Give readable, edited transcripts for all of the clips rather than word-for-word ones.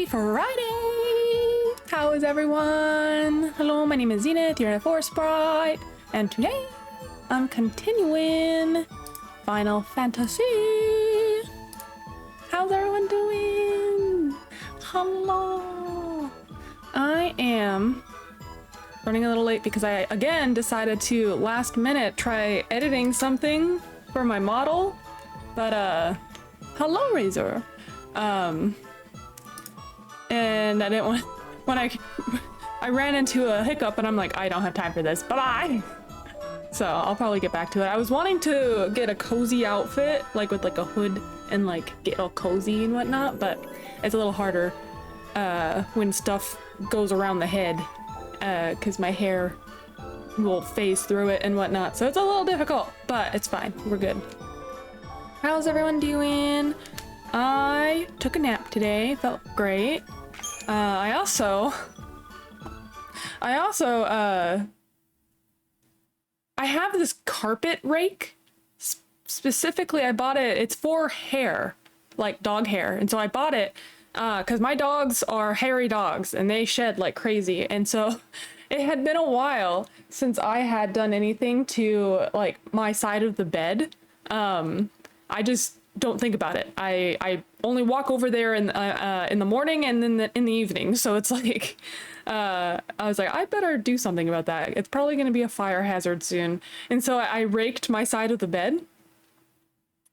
Happy Friday! How is everyone? Hello, my name is Zenith, you're in a Forest Sprite, and today I'm continuing Final Fantasy. How's everyone doing? Hello! I am running a little late because I again decided to last minute try editing something for my model, but hello Razor. And I didn't want, when I ran into a hiccup and I'm like, I don't have time for this, bye-bye. So I'll probably get back to it. I was wanting to get a cozy outfit, like with like a hood and like get all cozy and whatnot, but it's a little harder when stuff goes around the head, because my hair will phase through it and whatnot. So it's a little difficult, but it's fine. We're good. How's everyone doing? I took a nap today, felt great. I have this carpet rake. Specifically, I bought it, it's for hair, like dog hair. And so I bought it because my dogs are hairy dogs and they shed like crazy. And so it had been a while since I had done anything to like my side of the bed. I just don't think about it. I only walk over there in the morning and then in the evening. So it's like, I was like, I better do something about that. It's probably going to be a fire hazard soon. And so I raked my side of the bed.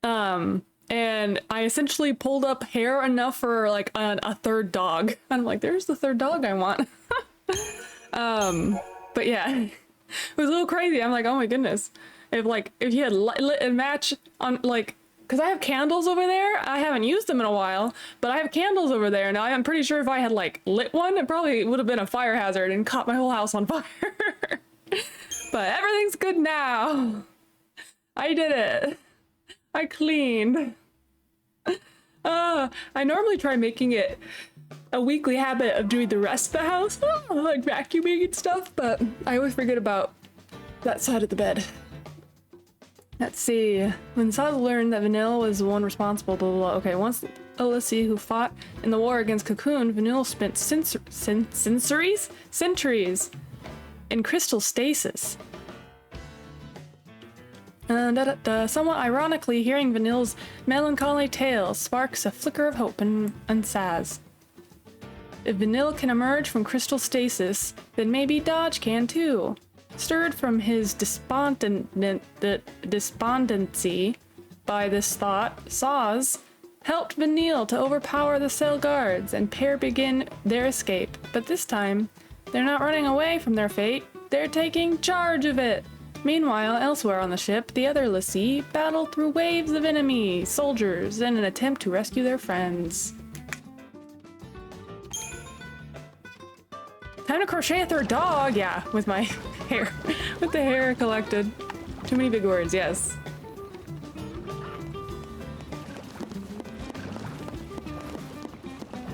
And I essentially pulled up hair enough for like a third dog. I'm like, there's the third dog I want. But yeah, it was a little crazy. I'm like, oh my goodness. If you had lit a match on like, because I have candles over there. I haven't used them in a while, but I have candles over there. Now I'm pretty sure if I had like lit one, it probably would have been a fire hazard and caught my whole house on fire. But everything's good now. I did it. I cleaned. I normally try making it a weekly habit of doing the rest of the house, like vacuuming and stuff, but I always forget about that side of the bed. Let's see. When Saz learned that Vanilla was the one responsible, blah, blah, blah. Okay, once Olissi, who fought in the war against Cocoon, Vanilla spent centuries in crystal stasis. Somewhat ironically, hearing Vanilla's melancholy tale sparks a flicker of hope in Saz. If Vanilla can emerge from crystal stasis, then maybe Dodge can too. Stirred from his despondency by this thought, Saz helped Vanille to overpower the cell guards and pair begin their escape. But this time, they're not running away from their fate, they're taking charge of it. Meanwhile, elsewhere on the ship, the other Lassie battle through waves of enemy soldiers in an attempt to rescue their friends. Time to crochet a third dog, yeah, with my hair, with the hair collected. Too many big words, yes.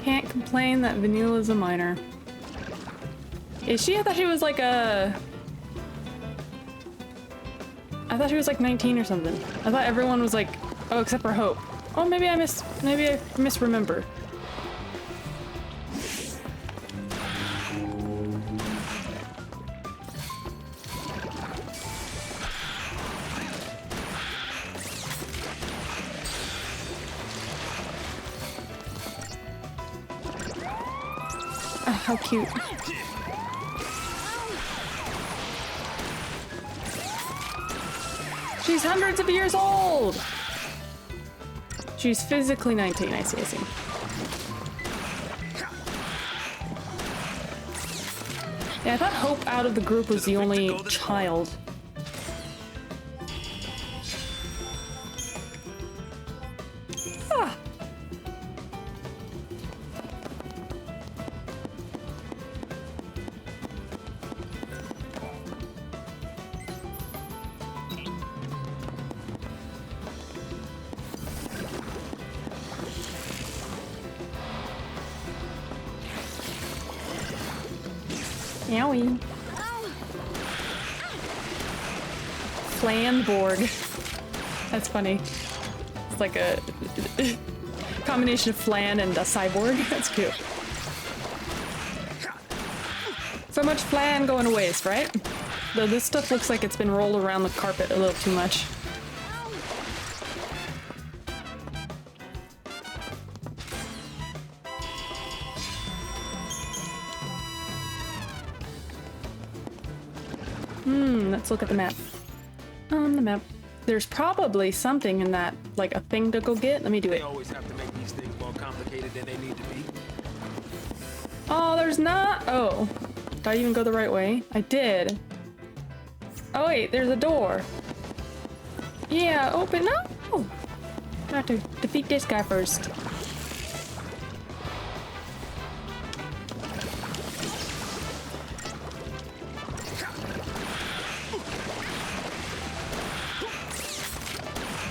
Can't complain that Vanilla's a minor. Is she? I thought she was like I thought she was like 19 or something. I thought everyone was like, oh, except for Hope. Oh, maybe I misremember. How cute. She's hundreds of years old! She's physically 19, I see. Yeah, I thought Hope out of the group was the only child. Yowie. Flanborg. That's funny. It's like a combination of flan and a cyborg. That's cute. So much plan going to waste, right? Though this stuff looks like it's been rolled around the carpet a little too much. Let's look at the map. On the map. There's probably something in that, like a thing to go get. Let me do it. They always have to make these things more complicated than they need to be. Oh, there's not. Oh, did I even go the right way? I did. Oh wait, there's a door. Yeah, open up. Oh, I have to defeat this guy first.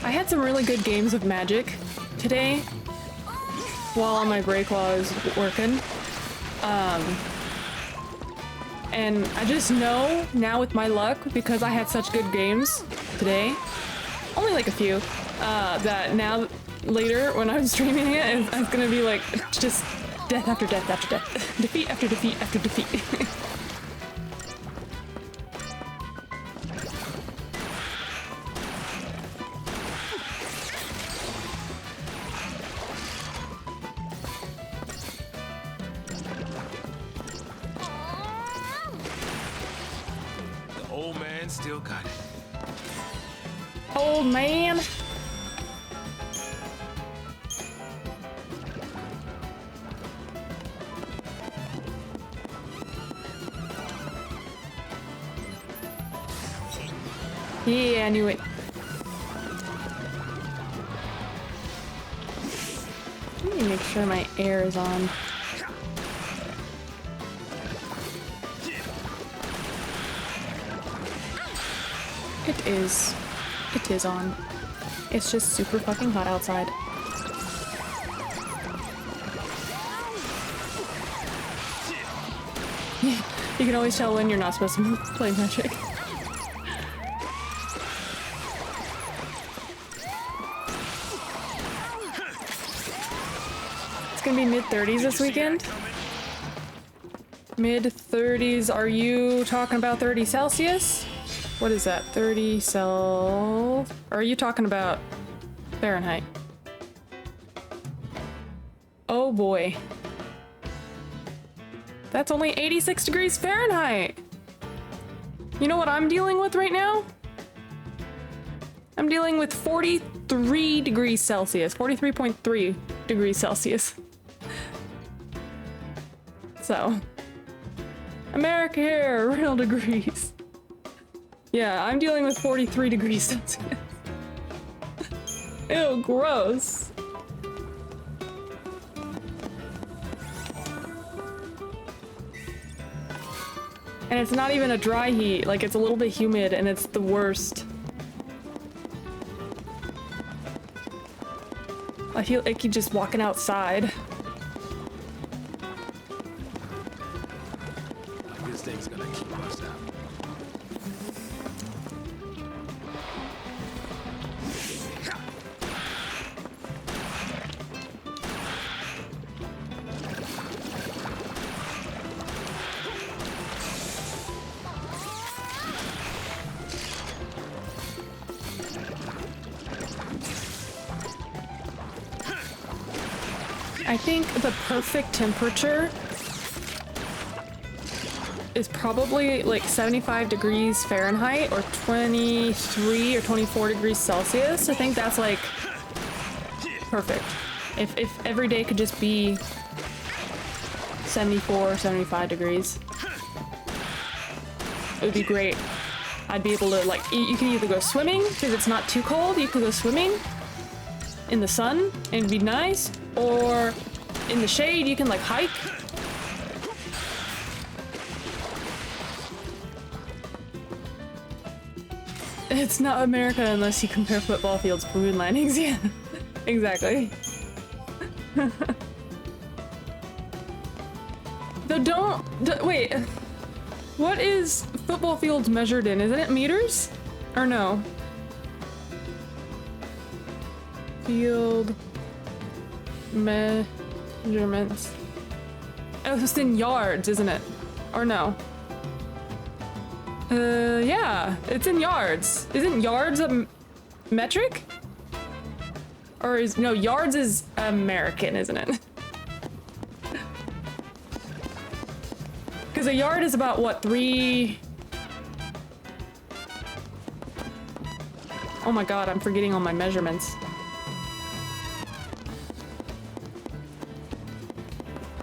I had some really good games of Magic today while on my break while I was working. And I just know now with my luck, because I had such good games today, only like a few, that now later when I'm streaming it, it's gonna be like just death after death after death, defeat after defeat after defeat. Old man still got it. Old man. Yeah, I knew it. Let me make sure my air is on. It is. It is on. It's just super fucking hot outside. You can always tell when you're not supposed to play Magic. It's gonna be mid-30s this weekend. Mid-30s, are you talking about 30 Celsius? What is that? 30 Cel... Or are you talking about Fahrenheit? Oh boy. That's only 86 degrees Fahrenheit! You know what I'm dealing with right now? I'm dealing with 43 degrees Celsius. 43.3 degrees Celsius. So... America here, real degrees. Yeah, I'm dealing with 43 degrees Celsius. Ew, gross. And it's not even a dry heat, like it's a little bit humid and it's the worst. I feel icky just walking outside. This thing's gonna keep us out. I think the perfect temperature is probably like 75 degrees Fahrenheit or 23 or 24 degrees Celsius. I think that's like perfect. If every day could just be 74 or 75 degrees, it would be great. I'd be able to like, you can either go swimming because it's not too cold, you could go swimming in the sun and it'd be nice, or in the shade you can like hike. It's not America unless you compare football fields for moon landings. Yeah, exactly. Wait, what is football fields measured in? Isn't it meters? Or no? Field measurements. Oh, it's in yards, isn't it? Or no? Yeah, it's in yards. Isn't yards a metric? Or is, no, yards is American, isn't it? Because a yard is about, what, 3... Oh my god, I'm forgetting all my measurements.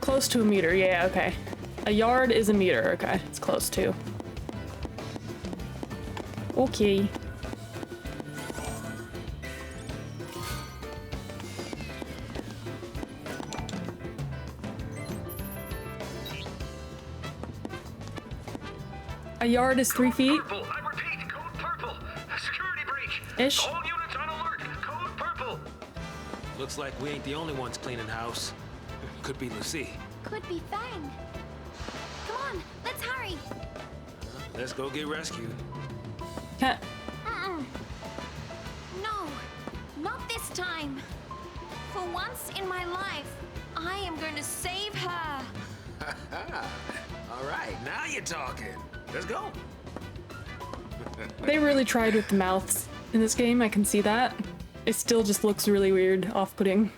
Close to a meter, yeah, okay. A yard is a meter, okay. It's close to. Okay. A yard is 3 feet. Purple. I repeat, code purple. Security breach. Ish. All units on alert. Code purple. Looks like we ain't the only ones cleaning house. Could be Lucy. Could be Fang. Come on, let's hurry. Let's go get rescued. Heh. No, not this time. For once in my life, I am going to save her. All right, now you're talking. Let's go. They really tried with the mouths in this game, I can see that. It still just looks really weird, off-putting.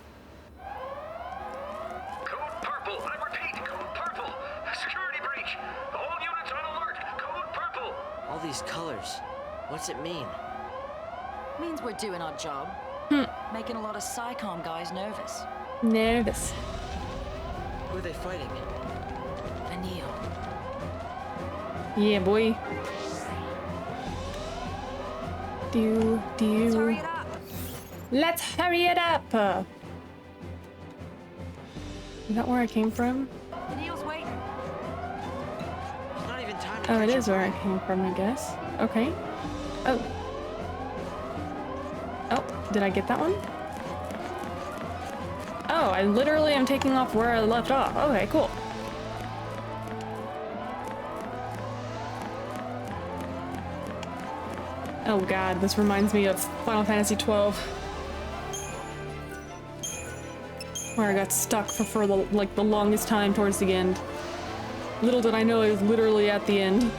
Code purple. I repeat, code purple. Security breach. All units on alert. Code purple. All these colors. What's it mean? Means we're doing our job. Making a lot of SciComm guys nervous. Nervous. Who are they fighting? Anil. Yeah, boy. Hurry it up. Let's hurry it up! Is that where I came from? Anil's waiting. It's not even time to Oh, catch it your is where I breath. came from, I guess. Okay. Oh. Oh, did I get that one? Oh, I literally am taking off where I left off. Okay, cool. Oh god, this reminds me of Final Fantasy XII. Where I got stuck for the, like, the longest time towards the end. Little did I know it was literally at the end.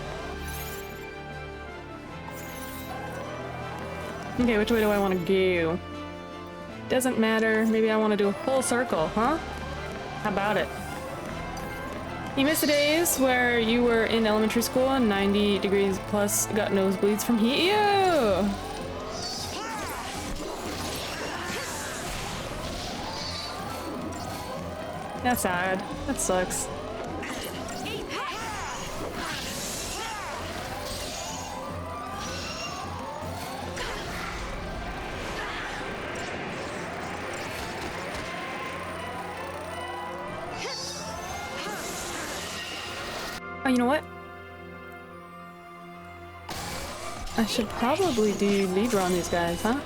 Okay, which way do I want to go? Doesn't matter. Maybe I want to do a full circle, huh? How about it? You miss the days where you were in elementary school and 90 degrees plus got nosebleeds from heat? Ew! That's sad. That sucks. Oh, you know what? I should probably do Libra on these guys, huh?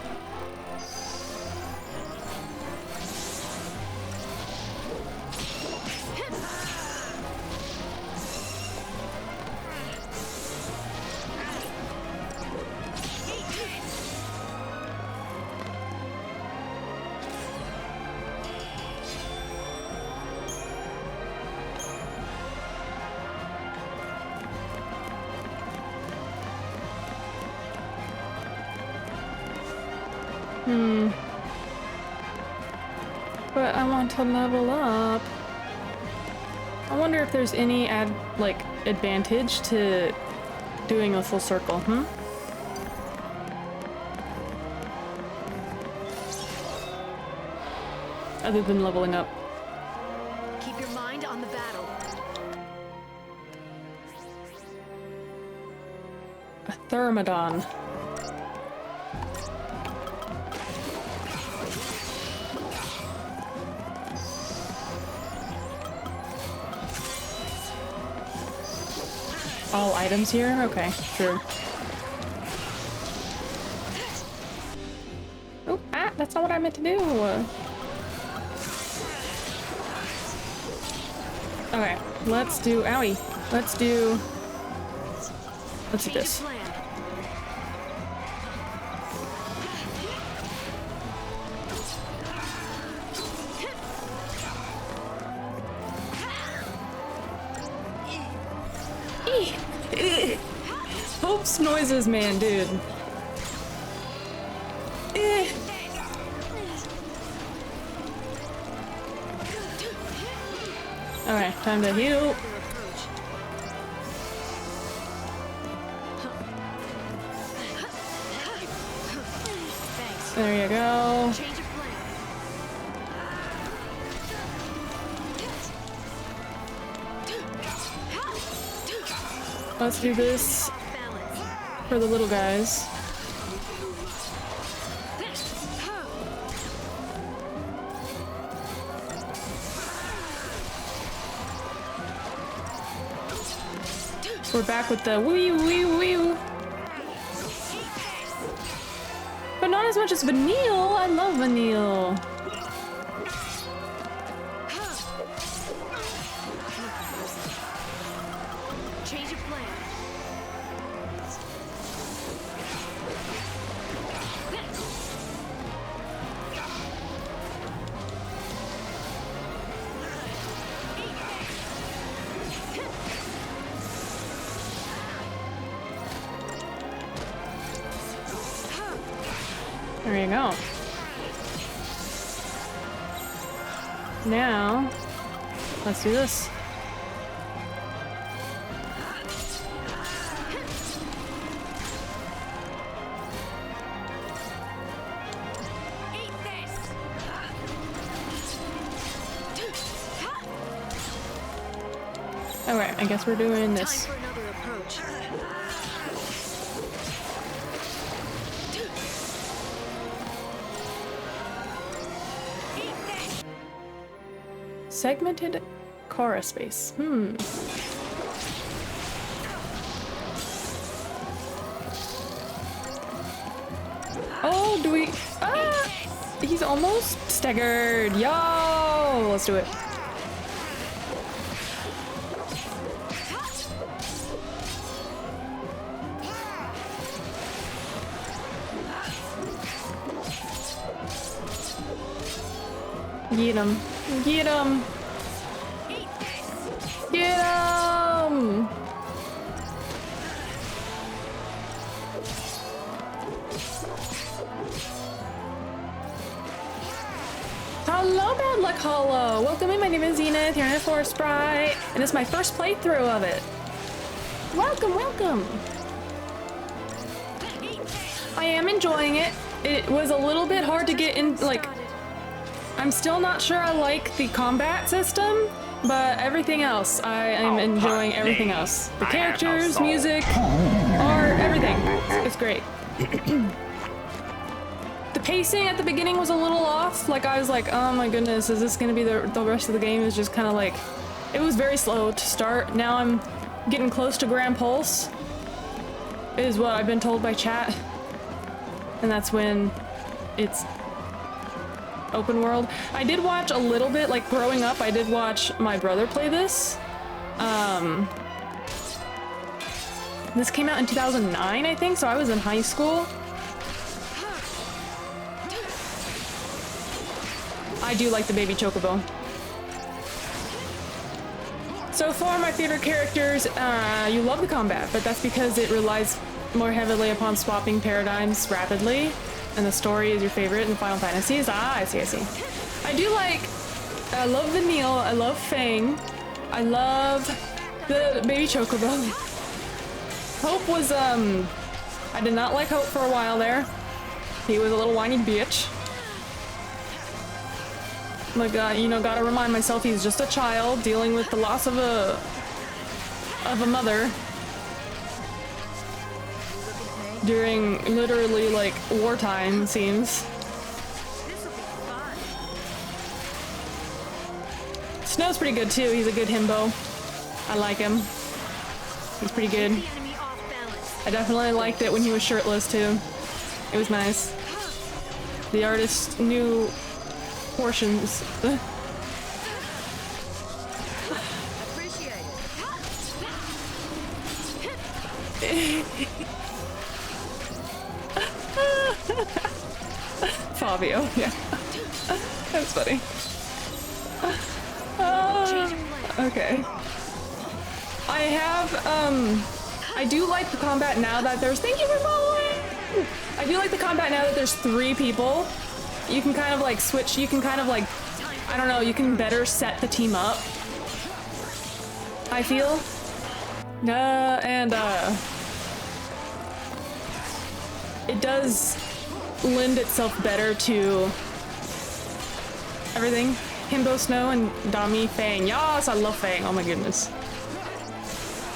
But I want to level up. I wonder if there's any advantage to doing a full circle, Other than leveling up. Keep your mind on the battle. A Thermodon. All items here? Okay, sure. Oh, that's not what I meant to do. Okay, let's do, owie. Let's do this. Plan. Whoops noises, man, dude. Eh. Okay, time to heal. There you go. Change of plan. Let's do this Balance. for the little guys. We're back with the wee wee wee. But not as much as Vanille. I love Vanille. Change of plan. There you go. Now, let's do this. Eat this. Okay, I guess we're doing this. Time for another approach. Eat this. Segmented chorus space. Oh, do we? Ah! He's almost staggered. Yo! Let's do it. Get him. Get him. Get him. Hello, Bad Luck Hollow. Welcome in. My name is Zenith. You're in a Forest Sprite, and it's my first playthrough of it. Welcome, welcome. I am enjoying it. It was a little bit hard to get in, like, I'm still not sure I like the combat system, but everything else, I am enjoying everything else. The characters, music, art, everything. It's great. The pacing at the beginning was a little off. Like, I was like, oh my goodness, is this gonna be the rest of the game? Is just kind of like, it was very slow to start. Now I'm getting close to Grand Pulse, is what I've been told by chat. And that's when it's open world. I did watch a little bit, like growing up, I did watch my brother play this. This came out in 2009, I think, so I was in high school. I do like the baby chocobo. So far, my favorite characters, you love the combat, but that's because it relies more heavily upon swapping paradigms rapidly, and the story is your favorite in Final Fantasies. Ah, I see, I see. I love Vanille, I love Fang, I love the baby chocobo. Hope was, I did not like Hope for a while there. He was a little whiny bitch. Like, you know, gotta remind myself he's just a child dealing with the loss of a mother during literally like wartime, seems. Snow's pretty good too. He's a good himbo. I like him. He's pretty good. I definitely liked it when he was shirtless too. It was nice. The artist knew portions. Fabio, yeah. That's funny. Okay. I have, I do like the combat now that there's, thank you for following! I do like the combat now that there's 3 people. You can kind of like switch, you can kind of like, I don't know, you can better set the team up. I feel. It does lend itself better to everything. Himbo Snow and Dami Fang. Yes, I love Fang. Oh my goodness.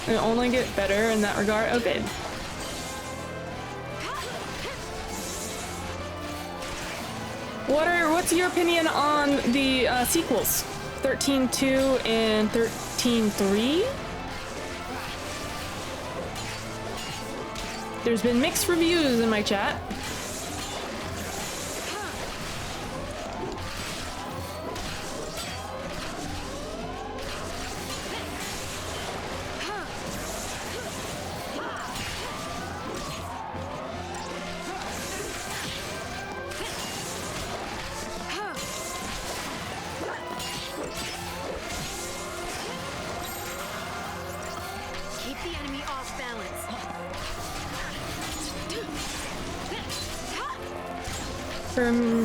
It only get better in that regard. Oh, good. What's your opinion on the sequels? 13.2 and 13.3? There's been mixed reviews in my chat. Keep the enemy off balance.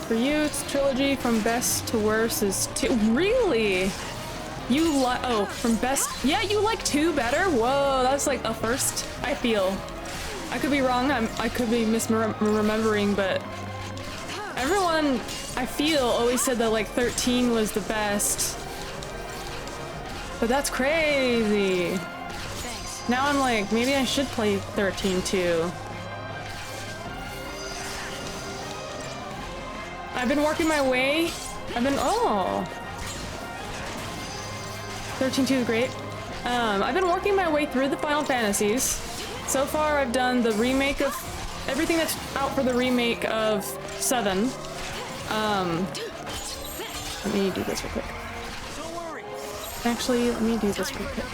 For you, it's trilogy. From best to worst is 2. Really? You like? Oh, from best. Yeah, you like 2 better. Whoa, that's like a first. I feel. I could be wrong. I could be misremembering, but everyone I feel always said that like 13 was the best. But that's crazy. Thanks. Now I'm like, maybe I should play 13 too. I've been working my way. Oh. 13.2 is great. I've been working my way through the Final Fantasies. So far, I've done the remake of everything that's out for the remake of 7. Let me do this real quick. Actually, let me do this real quick.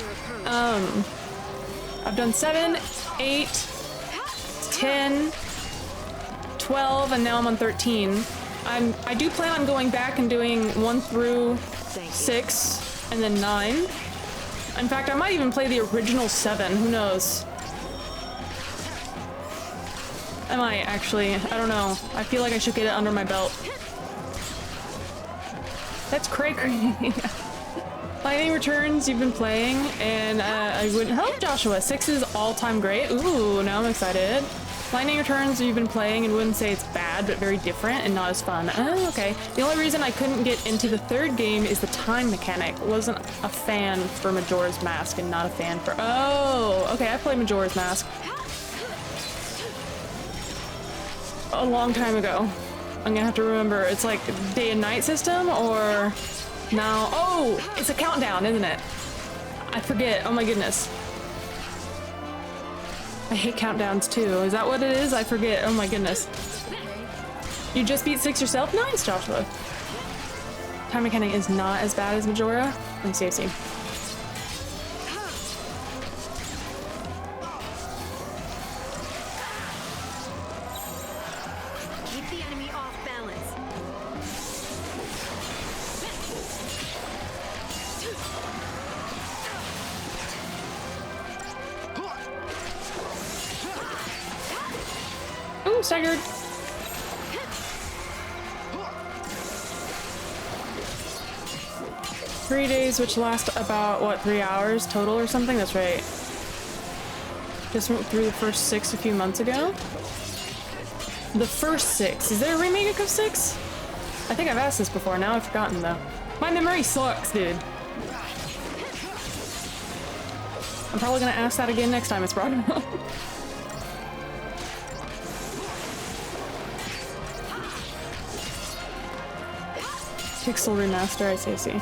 I've done 7, 8, 10, 12, and now I'm on 13. I do plan on going back and doing 1 through 6 and then 9. In fact, I might even play the original 7. Who knows? I might actually. I don't know. I feel like I should get it under my belt. That's cray-cray. Lightning Returns you've been playing, and I wouldn't. Hello, Joshua. 6 is all-time great. Ooh, now I'm excited. Lightning Returns you've been playing and wouldn't say it's bad, but very different and not as fun. Oh, okay. The only reason I couldn't get into the 3rd game is the time mechanic. Wasn't a fan for Majora's Mask and not a fan for. Oh, okay. I played Majora's Mask a long time ago. I'm gonna have to remember. It's like day and night system or no? Oh, it's a countdown, isn't it? I forget. Oh my goodness. I hate countdowns too. Is that what it is? I forget. Oh my goodness. You just beat 6 yourself? Nice, Joshua. Time mechanic is not as bad as Majora. Let me see. Keep the enemy off balance. Ooh, staggered. Three days, which last about, what, 3 hours total or something? That's right. Just went through the first 6 a few months ago. The first 6. Is there a remake of 6? I think I've asked this before. Now I've forgotten, though. My memory sucks, dude. I'm probably gonna ask that again next time it's brought up. Pixel remaster, I see.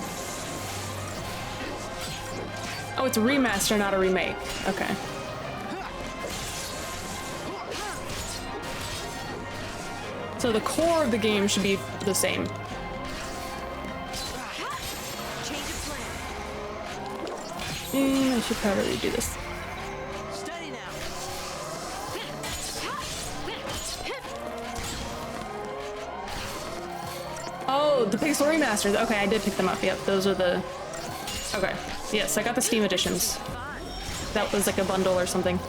Oh, it's a remaster, not a remake. Okay. So the core of the game should be the same. Change of plan. I should probably do this. Steady now. Oh, the Pixel remasters. Okay, I did pick them up. Yep, those are the... Okay. Yes, I got the Steam editions. that was like a bundle or something.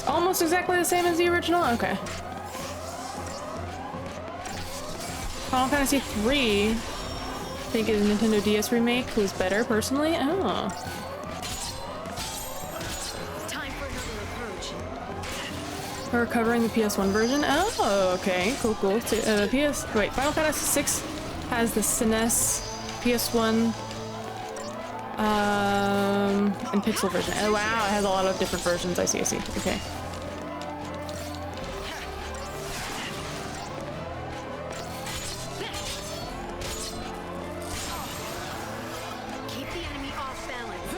Almost exactly the same as the original? Okay. Final Fantasy III, I think is Nintendo DS remake, was better personally. Oh. Time for another approach. We're covering the PS1 version. Oh, okay. Cool, cool. So, wait, Final Fantasy VI has the SNES, PS1, and Pixel version. Oh, wow, it has a lot of different versions. I see, I see. Okay. Keep the enemy off balance.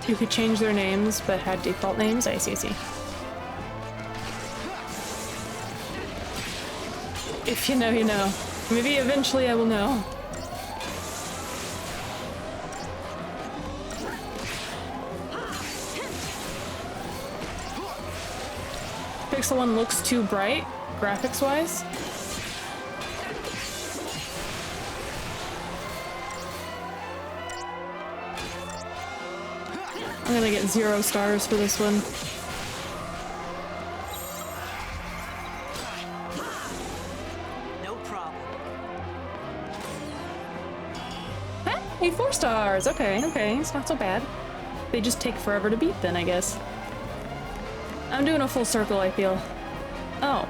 You could change their names, but had default names. I see, I see. If you know, you know. Maybe eventually I will know. Pixel 1 looks too bright, graphics-wise. I'm gonna get 0 stars for this one. No problem. Hey, 4 stars! Okay, okay, it's not so bad. They just take forever to beat then, I guess. I'm doing a full circle, I feel. Oh.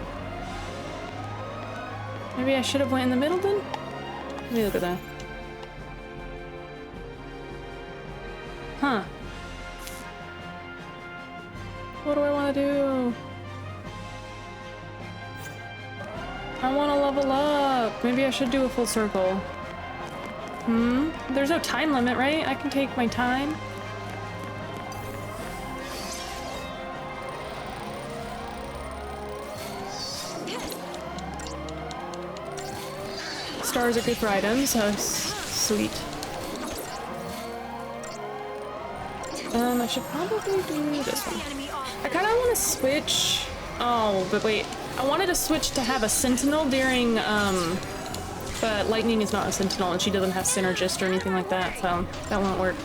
Maybe I should have went in the middle then? Let me look at that. Huh. What do I want to do? I want to level up. Maybe I should do a full circle. There's no time limit, right? I can take my time. Stars are good for items, so sweet. I should probably do this one. I kind of want to switch. Oh, but wait. I wanted to switch to have a sentinel during, but Lightning is not a sentinel and she doesn't have synergist or anything like that, so that won't work.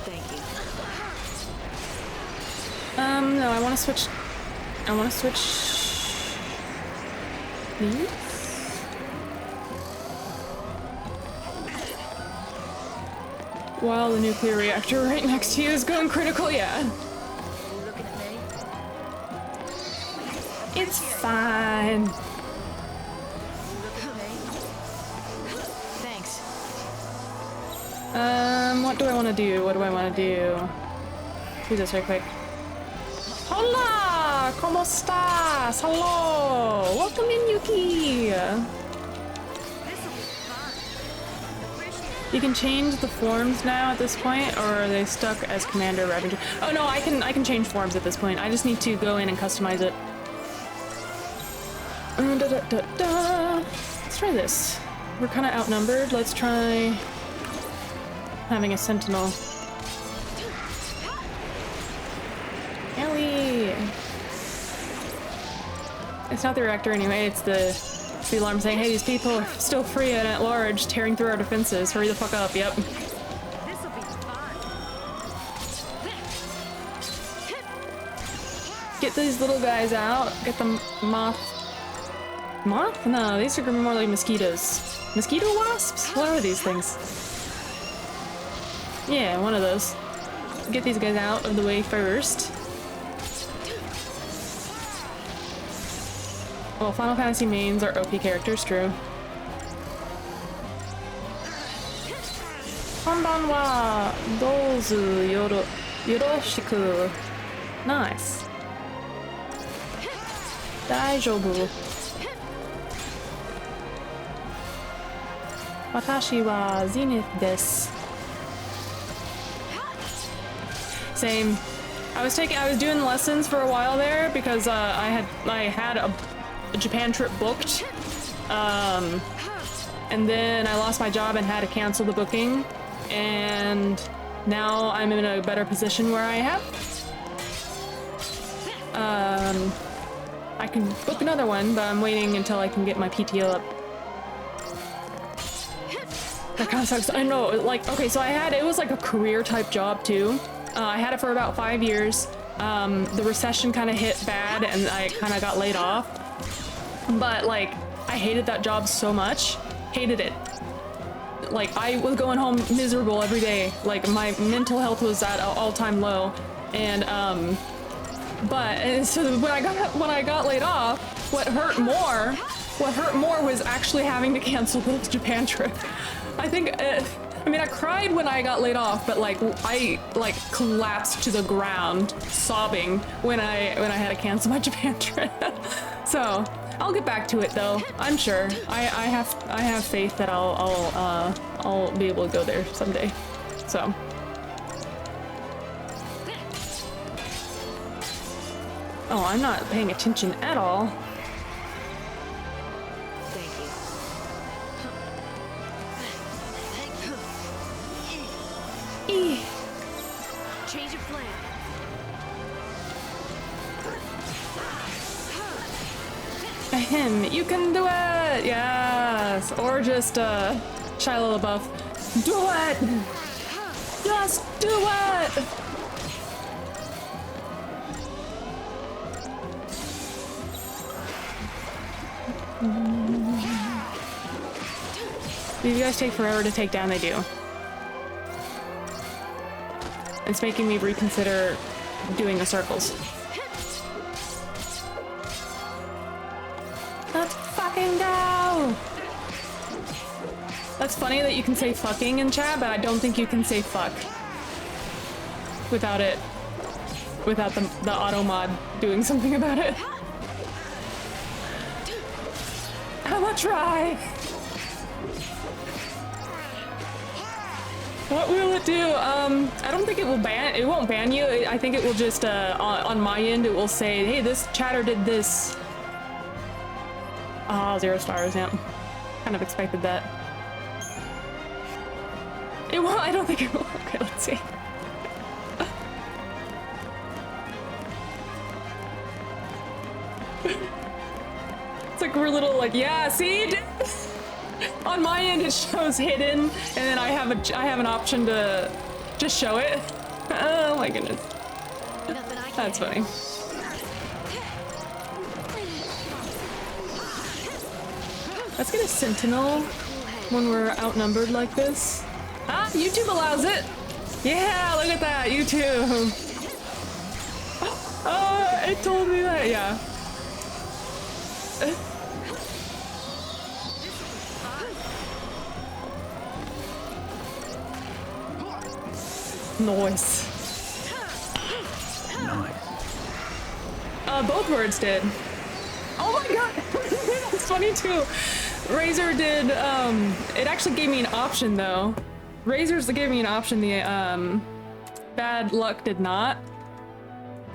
Thank you. No, I want to switch. I want to switch these. While the nuclear reactor right next to you is going critical, yeah. You looking at me? It's fine. You looking at me? Thanks. What do I want to do? What do I want to do? Do this right quick. Hola! ¿Cómo estás? Hello! Welcome in, Yuki! You can change the forms now at this point, or are they stuck as Commander Ravager? Oh no, I can change forms at this point. I just need to go in and customize it. Let's try this. We're kind of outnumbered. Let's try having a Sentinel. Ellie! It's not the reactor anyway, it's the alarm saying, hey, these people are still free and at large, tearing through our defenses. Hurry the fuck up, yep. This'll be fun. Get these little guys out. Get the moth. Moth? No, these are more like mosquitoes. Mosquito wasps? What are these things? Yeah, one of those. Get these guys out of the way first. Well, Final Fantasy mains are OP characters, true. Konbanwa dozu yoroshiku. Nice. Daijoubu. Watashi wa Zenith desu. Same. I was doing lessons for a while there because I had a Japan trip booked, and then I lost my job and had to cancel the booking, and now I'm in a better position where I have. I can book another one, but I'm waiting until I can get my PTO up. That kind of sucks. I know, like, okay, so it was like a career type job too. I had it for about 5 years. The recession kind of hit bad and I kind of got laid off. But like, I hated that job so much. Hated it. Like, I was going home miserable every day. Like, my mental health was at an all-time low. And so when I got laid off, what hurt more was actually having to cancel the Japan trip. I think, I mean, I cried when I got laid off, but like, I like collapsed to the ground sobbing when I had to cancel my Japan trip. So I'll get back to it though. I'm sure. I have faith that I'll be able to go there someday. So. Oh, I'm not paying attention at all. Thank you. Change of plan. Ahem, you can do it! Yes! Or just, Shia LaBeouf. Do it! Just do it! These guys take forever to take down, they do. It's making me reconsider doing the circles. Let's fucking go! That's funny that you can say fucking in chat, but I don't think you can say fuck. Without the auto mod doing something about it. I'ma try! What will it do? I don't think it won't ban you. I think it will just, on my end, it will say, hey, this chatter did this. Oh, 0 stars, yeah. Kind of expected that. It won't, I don't think it will. Okay, let's see. It's like we're little, like, yeah, see? On my end, it shows hidden, and then I have an option to just show it. Oh my goodness. That's funny. Let's get a sentinel when we're outnumbered like this. Ah, YouTube allows it. Yeah, look at that, YouTube. Oh, it told me that, yeah. Nice. Both words did. Oh my god! That's funny too. Razor did, it actually gave me an option though. Razor's gave me an option, the, Bad Luck did not.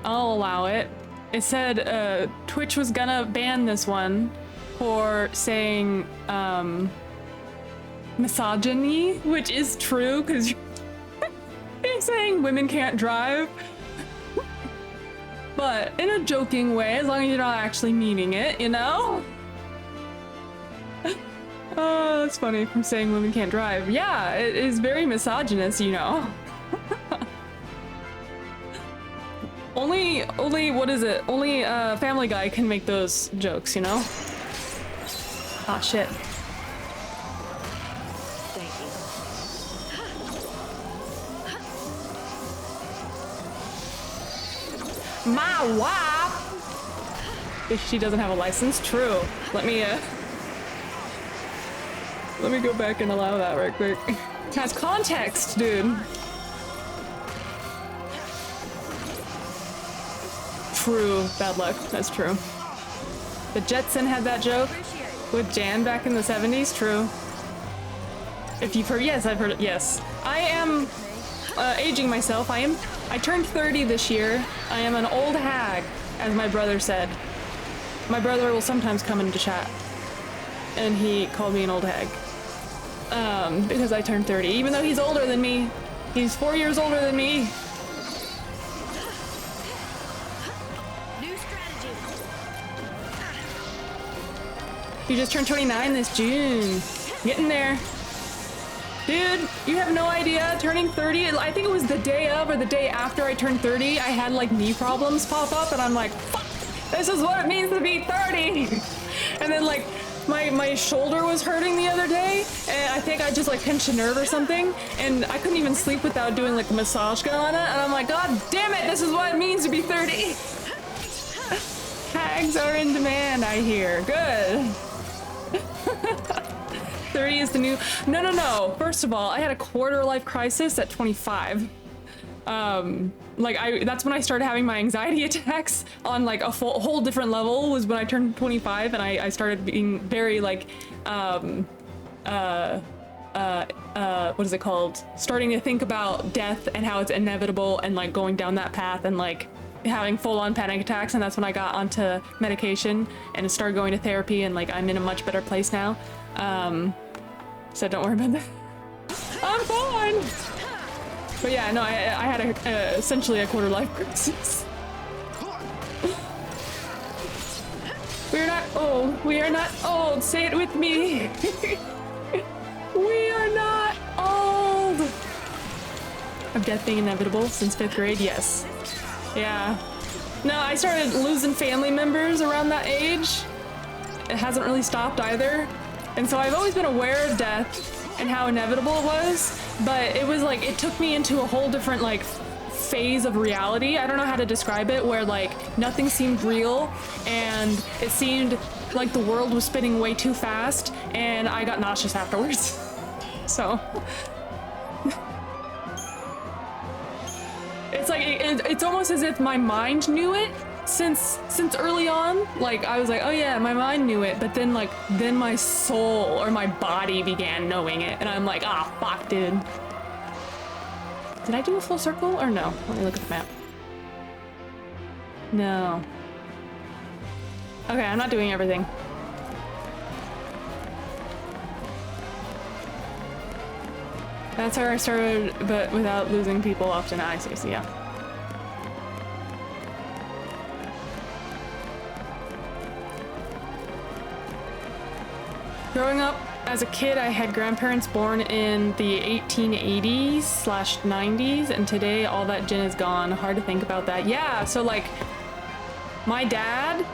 I'll allow it. It said, Twitch was gonna ban this one for saying, misogyny, which is true, because you're saying women can't drive. But in a joking way, as long as you're not actually meaning it, you know? Oh, that's funny from saying women can't drive. Yeah, it is very misogynist, you know. Only, what is it? Only Family Guy can make those jokes, you know? Ah, shit. Thank you. My wife! If she doesn't have a license, true. Let me go back and allow that right quick. It has context, dude. True. Bad luck. That's true. The Jetson had that joke with Jan back in the 70s. True. If you've heard, yes, I've heard it. Yes. I am aging myself. I turned 30 this year. I am an old hag, as my brother said. My brother will sometimes come into chat, and he called me an old hag. because I turned 30, even though he's older than me. He's 4 years older than me. New strategy. You just turned 29 this June. Getting there. Dude, you have no idea. Turning 30, I think it was the day of or the day after I turned 30, I had like knee problems pop up and I'm like, fuck, this is what it means to be 30. And then like my shoulder was hurting the other day and I think I just like pinched a nerve or something and I couldn't even sleep without doing like a massage gun on it. And I'm like, God damn it, this is what it means to be 30. Hags are in demand, I hear. Good. 30 is the new... No. First of all, I had a quarter life crisis at 25. That's when I started having my anxiety attacks on like a whole different level was when I turned 25 and I started being very like, what is it called? Starting to think about death and how it's inevitable and like going down that path and like having full-on panic attacks. And that's when I got onto medication and started going to therapy and like I'm in a much better place now. So don't worry about that. I'm fine. But yeah, no, I had essentially a quarter life crisis. We're not old. We are not old. Say it with me. We are not old. Of death being inevitable since 5th grade, yes. Yeah. No, I started losing family members around that age. It hasn't really stopped either. And so I've always been aware of death and how inevitable it was, but it was like, it took me into a whole different like phase of reality. I don't know how to describe it, where like nothing seemed real and it seemed like the world was spinning way too fast and I got nauseous afterwards. So it's like, it's almost as if my mind knew it since early on. Like I was like, oh yeah, my mind knew it, but then my soul or my body began knowing it and I'm like, ah, fuck, dude. Did I do a full circle or no? Let me look at the map. No. Okay, I'm not doing everything. That's where I started, but without losing people often. I see, so yeah. Growing up as a kid, I had grandparents born in the 1880s/90s, and today all that gin is gone. Hard to think about that. Yeah, so like, my dad,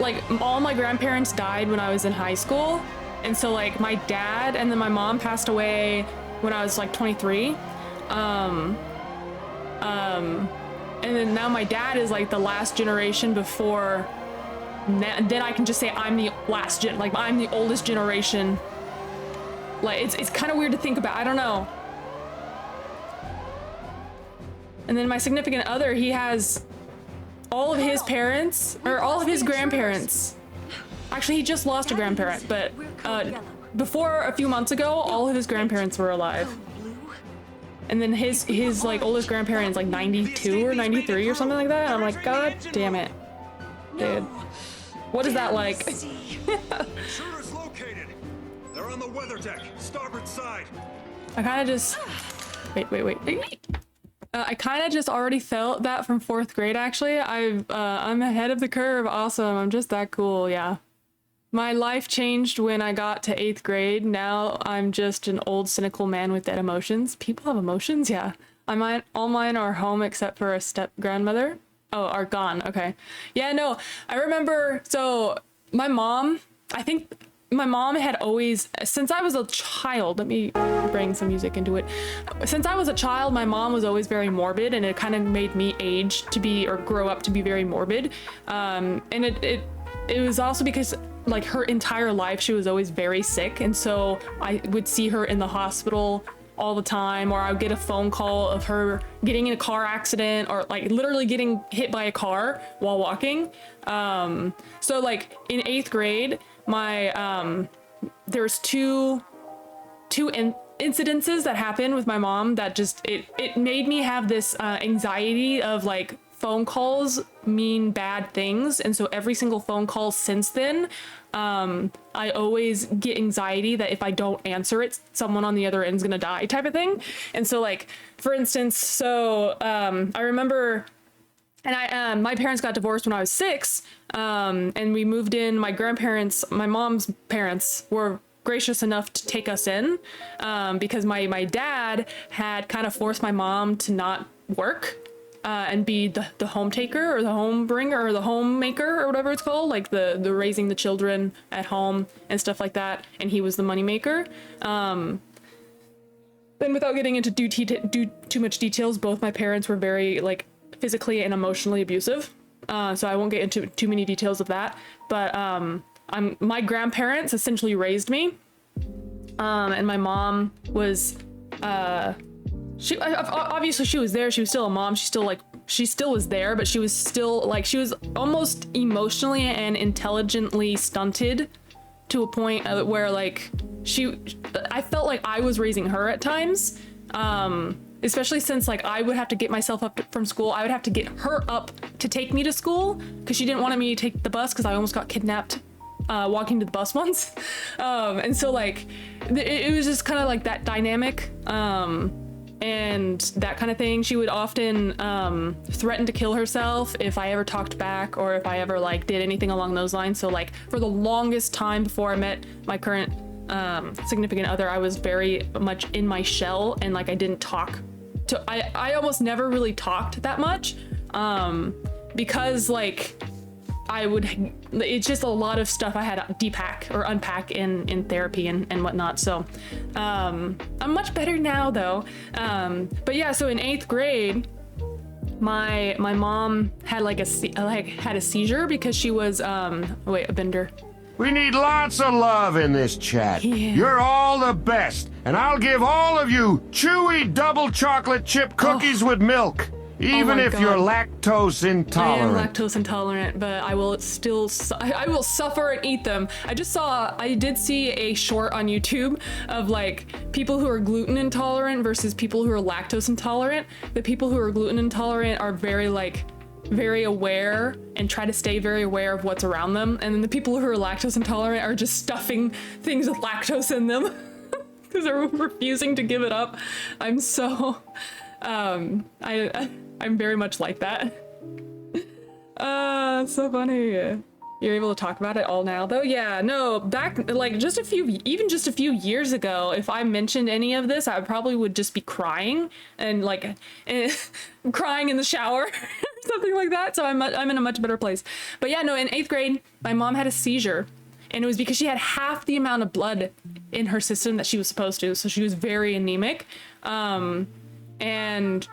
like all my grandparents died when I was in high school, and so like my dad and then my mom passed away when I was like 23. And then now my dad is like the last generation before. Then I can just say I'm the last gen, like I'm the oldest generation. Like it's kind of weird to think about. I don't know. And then my significant other, he has all of his parents or all of his grandparents. Actually, he just lost a grandparent, but before a few months ago, all of his grandparents were alive. And then his like oldest grandparent is like 92 or 93 or something like that. And I'm like, God damn it, dude. What is that like? Intruders located. They're on the weather deck, starboard side. I kind of just... Wait. I kind of just already felt that from 4th grade, actually. I'm ahead of the curve. Awesome. I'm just that cool, yeah. My life changed when I got to 8th grade. Now I'm just an old, cynical man with dead emotions. People have emotions? Yeah. All mine are home except for a step-grandmother. Oh, are gone. Okay. Yeah, no, I remember, so my mom, I think my mom had always, since I was a child, let me bring some music into it. Since I was a child, my mom was always very morbid, and it kind of made me age to be, or grow up to be very morbid. And it was also because like her entire life, she was always very sick. And so I would see her in the hospital all the time, or I would get a phone call of her getting in a car accident or like literally getting hit by a car while walking. So like in 8th grade, my there's two incidences that happened with my mom that just it made me have this anxiety of like phone calls mean bad things. And so every single phone call since then, I always get anxiety that if I don't answer it, someone on the other end is gonna die type of thing. And so like, for instance, so I remember, and my parents got divorced when I was 6, and we moved in. My grandparents, my mom's parents, were gracious enough to take us in, because my dad had kind of forced my mom to not work and be the home taker or the home bringer or the homemaker or whatever it's called, like the raising the children at home and stuff like that, and he was the money maker. Then without getting into too much details, both my parents were very like physically and emotionally abusive, so I won't get into too many details of that, but my grandparents essentially raised me, and my mom was she obviously she was there, she was still a mom, she still was there, but she was still like, she was almost emotionally and intelligently stunted to a point where like I felt like I was raising her at times, especially since like I would have to get myself up from school. I would have to get her up to take me to school because she didn't want me to take the bus because I almost got kidnapped walking to the bus once. And so like it was just kind of like that dynamic, and that kind of thing. She would often threaten to kill herself if I ever talked back or if I ever like did anything along those lines. So like for the longest time before I met my current significant other, I was very much in my shell, and like I didn't talk to, I almost never really talked that much, because like it's just a lot of stuff I had to unpack in therapy and whatnot. So I'm much better now though. But yeah, so in 8th grade, my mom had had a seizure because she was a bender. We need lots of love in this chat. Yeah. You're all the best, and I'll give all of you chewy double chocolate chip cookies with milk, even if you're lactose intolerant. I am lactose intolerant, but I will still, I will suffer and eat them. I did see a short on YouTube of like people who are gluten intolerant versus people who are lactose intolerant. The people who are gluten intolerant are very aware and try to stay very aware of what's around them, and then the people who are lactose intolerant are just stuffing things with lactose in them because they're refusing to give it up. I'm so I'm very much like that. So funny. You're able to talk about it all now though? Yeah, no, back like just a few years ago, if I mentioned any of this, I probably would just be crying and like crying in the shower or something like that. So I'm in a much better place. But yeah, no, in 8th grade, my mom had a seizure, and it was because she had half the amount of blood in her system that she was supposed to. So she was very anemic. And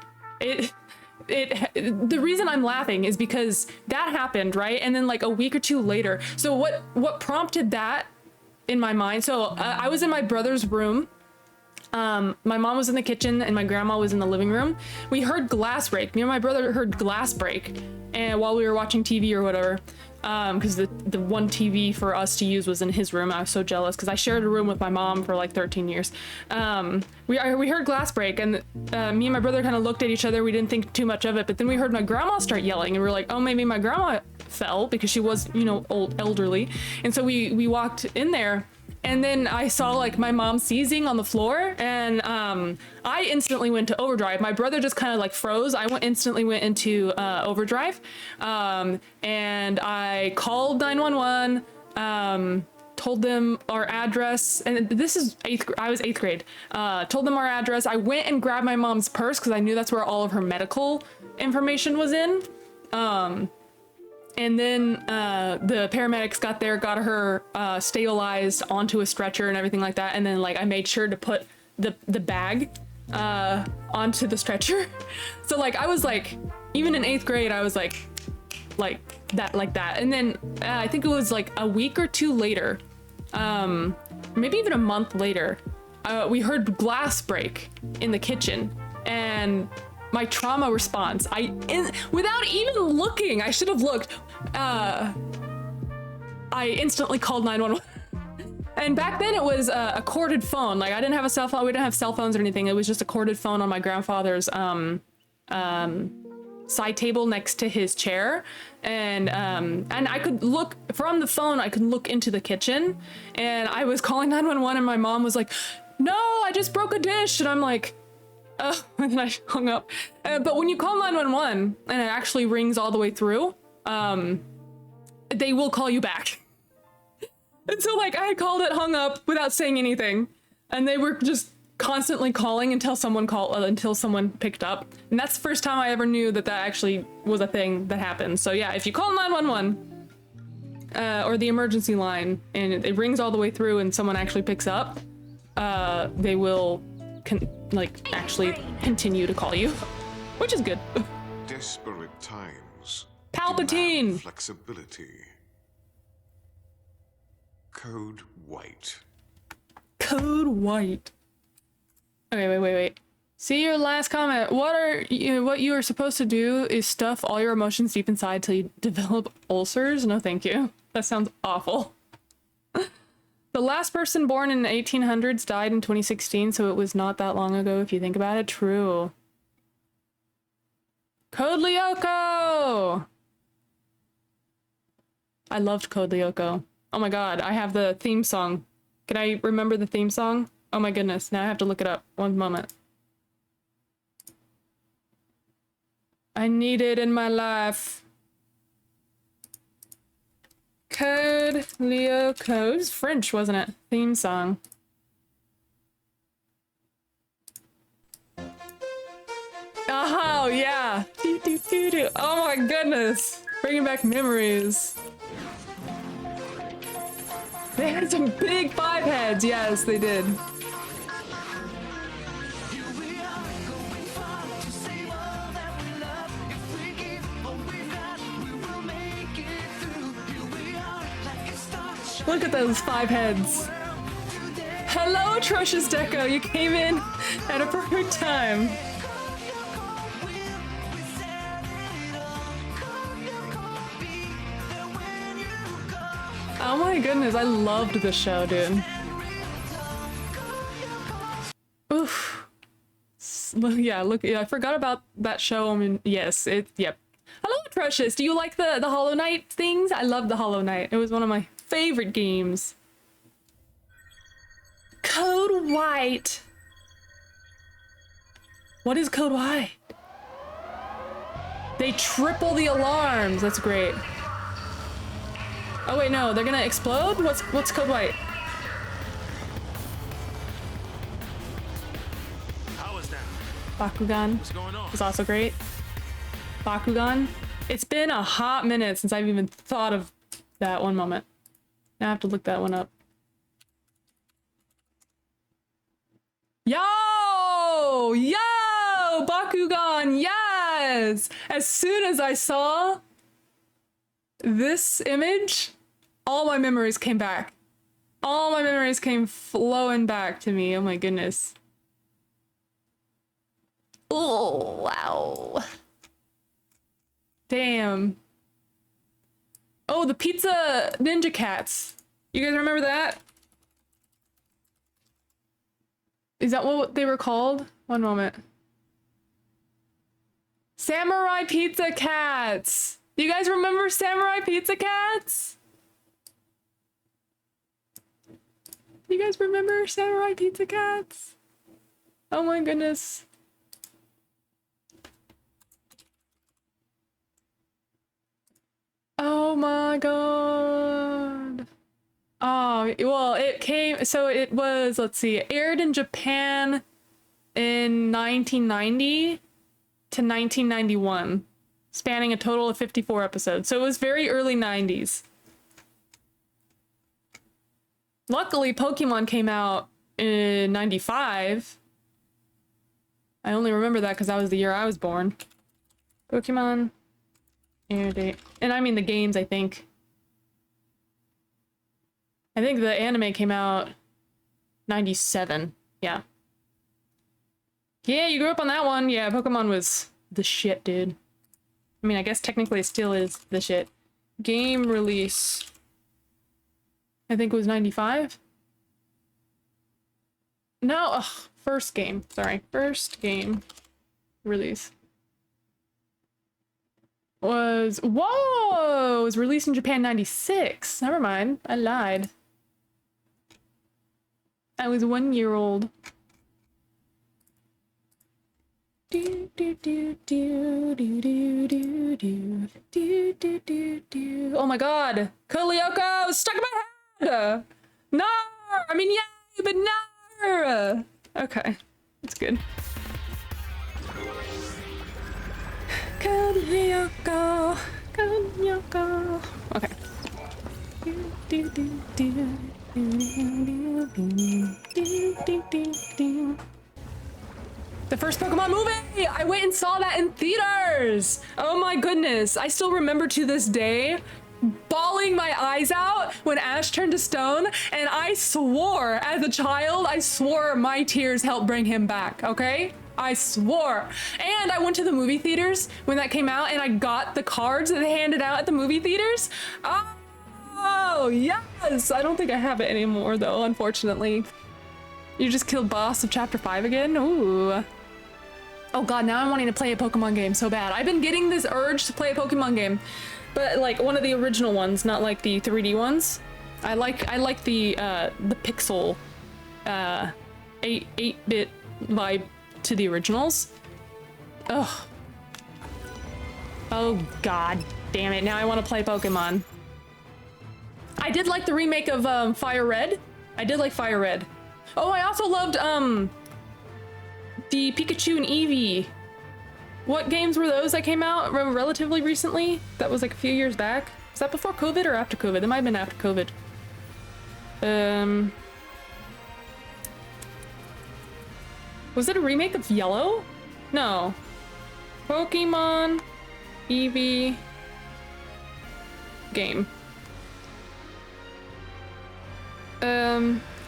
the reason I'm laughing is because that happened, right? And then like a week or two later, so what prompted that in my mind? So I was in my brother's room. My mom was in the kitchen and my grandma was in the living room. We heard glass break. Me and my brother heard glass break, and while we were watching TV or whatever, because the one TV for us to use was in his room. I was so jealous because I shared a room with my mom for like 13 years. We heard glass break, and me and my brother kind of looked at each other. We didn't think too much of it, but then we heard my grandma start yelling, and we were like, oh, maybe my grandma fell because she was, elderly. And so we walked in there, and then I saw like my mom seizing on the floor, and I instantly went to overdrive. My brother just kind of like froze. I instantly went into overdrive, and I called 911, told them our address, and this is I was 8th grade. Told them our address. I went and grabbed my mom's purse because I knew that's where all of her medical information was in. And then the paramedics got there, got her stabilized onto a stretcher and everything like that. And then like I made sure to put the bag onto the stretcher. So like I was like, even in 8th grade, I was like that. And then I think it was like a week or two later, maybe even a month later, we heard glass break in the kitchen, and my trauma response, without even looking, I should have looked, I instantly called 911. And back then it was a corded phone. Like I didn't have a cell phone. We didn't have cell phones or anything. It was just a corded phone on my grandfather's side table next to his chair, and I could look from the phone. I could look into the kitchen, and I was calling 911, and my mom was like, "No, I just broke a dish," and I'm like, "Oh," and then I hung up. But when you call 911 and it actually rings all the way through, they will call you back. And so like I called it, hung up without saying anything, and they were just constantly calling until someone picked up. And that's the first time I ever knew that actually was a thing that happened. So yeah, if you call 911 or the emergency line and it rings all the way through and someone actually picks up, they will actually continue to call you, which is good. Desperate times. Palpatine. Demand flexibility. Code white. Code white. Okay, wait. See your last comment. What you are supposed to do is stuff all your emotions deep inside till you develop ulcers? No, thank you. That sounds awful. The last person born in the 1800s died in 2016, so it was not that long ago if you think about it. True. Code Lyoko! I loved Code Lyoko. Oh my god, I have the theme song. Can I remember the theme song? Oh my goodness, now I have to look it up. One moment. I need it in my life. Code Lyoko. It was French, wasn't it? Theme song. Oh, yeah. Oh my goodness. Bringing back memories. They had some big 5 heads. Yes, they did. Look at those 5 heads. Hello, atrocious Deco. You came in at a perfect time. Oh my goodness, I loved this show, dude. Oof. Yeah, I forgot about that show. I mean, yes, yep. Hello, atrocious. Do you like the Hollow Knight things? I love the Hollow Knight. It was one of my favorite games. Code White. What is Code White? They triple the alarms. That's great. Oh wait, no, they're gonna explode? What's Code White? How is that? Bakugan What's going on? is also great. Bakugan. It's been a hot minute since I've even thought of that. One moment. Now I have to look that one up. Yo! Yo! Bakugan, yes! As soon as I saw this image, all my memories came back. All my memories came flowing back to me. Oh my goodness. Oh, wow. Damn. Oh, the Pizza Ninja Cats. You guys remember that? Is that what they were called? One moment. Samurai Pizza Cats. Do you guys remember Samurai Pizza Cats? You guys remember Samurai Pizza Cats? Oh my goodness. Oh my god. Oh, well, it was, let's see, aired in Japan in 1990 to 1991, spanning a total of 54 episodes. So it was very early 90s. Luckily, Pokemon came out in 95. I only remember that because that was the year I was born. Pokemon air date. And I mean the games, I think. I think the anime came out 97. Yeah. Yeah, you grew up on that one. Yeah, Pokemon was the shit, dude. I mean, I guess technically it still is the shit. Game release. I think it was 95. No, ugh, first game. Sorry, first game release. was, whoa, it was released in Japan 96. Never mind, I lied. I was 1 year old. Do do do do do do do do do do do do. Oh my god, Kyoko stuck in my head. No, I mean yay, but no. Okay, that's good. Kyoko, Kyoko. Okay. Do do do do do do do do do do. The first Pokemon movie! I went and saw that in theaters! Oh my goodness, I still remember to this day bawling my eyes out when Ash turned to stone, and I swore, as a child, I swore my tears helped bring him back, okay? I swore. And I went to the movie theaters when that came out, and I got the cards that they handed out at the movie theaters. Oh, yes! I don't think I have it anymore, though, unfortunately. You just killed boss of chapter 5 again? Ooh. Oh god, now I'm wanting to play a Pokemon game so bad. I've been getting this urge to play a Pokemon game, but like one of the original ones, not like the 3D ones. I like the pixel 8-bit vibe to the originals. Ugh. Oh god damn it, now I want to play Pokemon. I did like the remake of Fire Red. I did like Fire Red. Oh, I also loved the Pikachu and Eevee. What games were those that came out relatively recently? That was like a few years back. Was that before COVID or after COVID? It might have been after COVID. Was it a remake of Yellow? No. Pokemon Eevee game.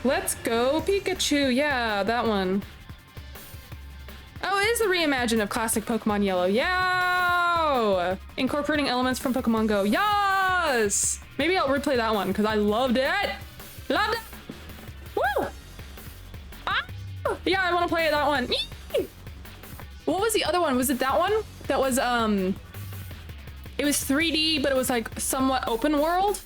Let's go Pikachu. Yeah, that one. Oh, it is the reimagine of classic Pokemon Yellow. Yeah! Incorporating elements from Pokemon Go. Yes! Maybe I'll replay that one because I loved it. Loved it. Woo! Ah! Yeah, I want to play that one. What was the other one? Was it that one? That was it was 3D, but it was like somewhat open world.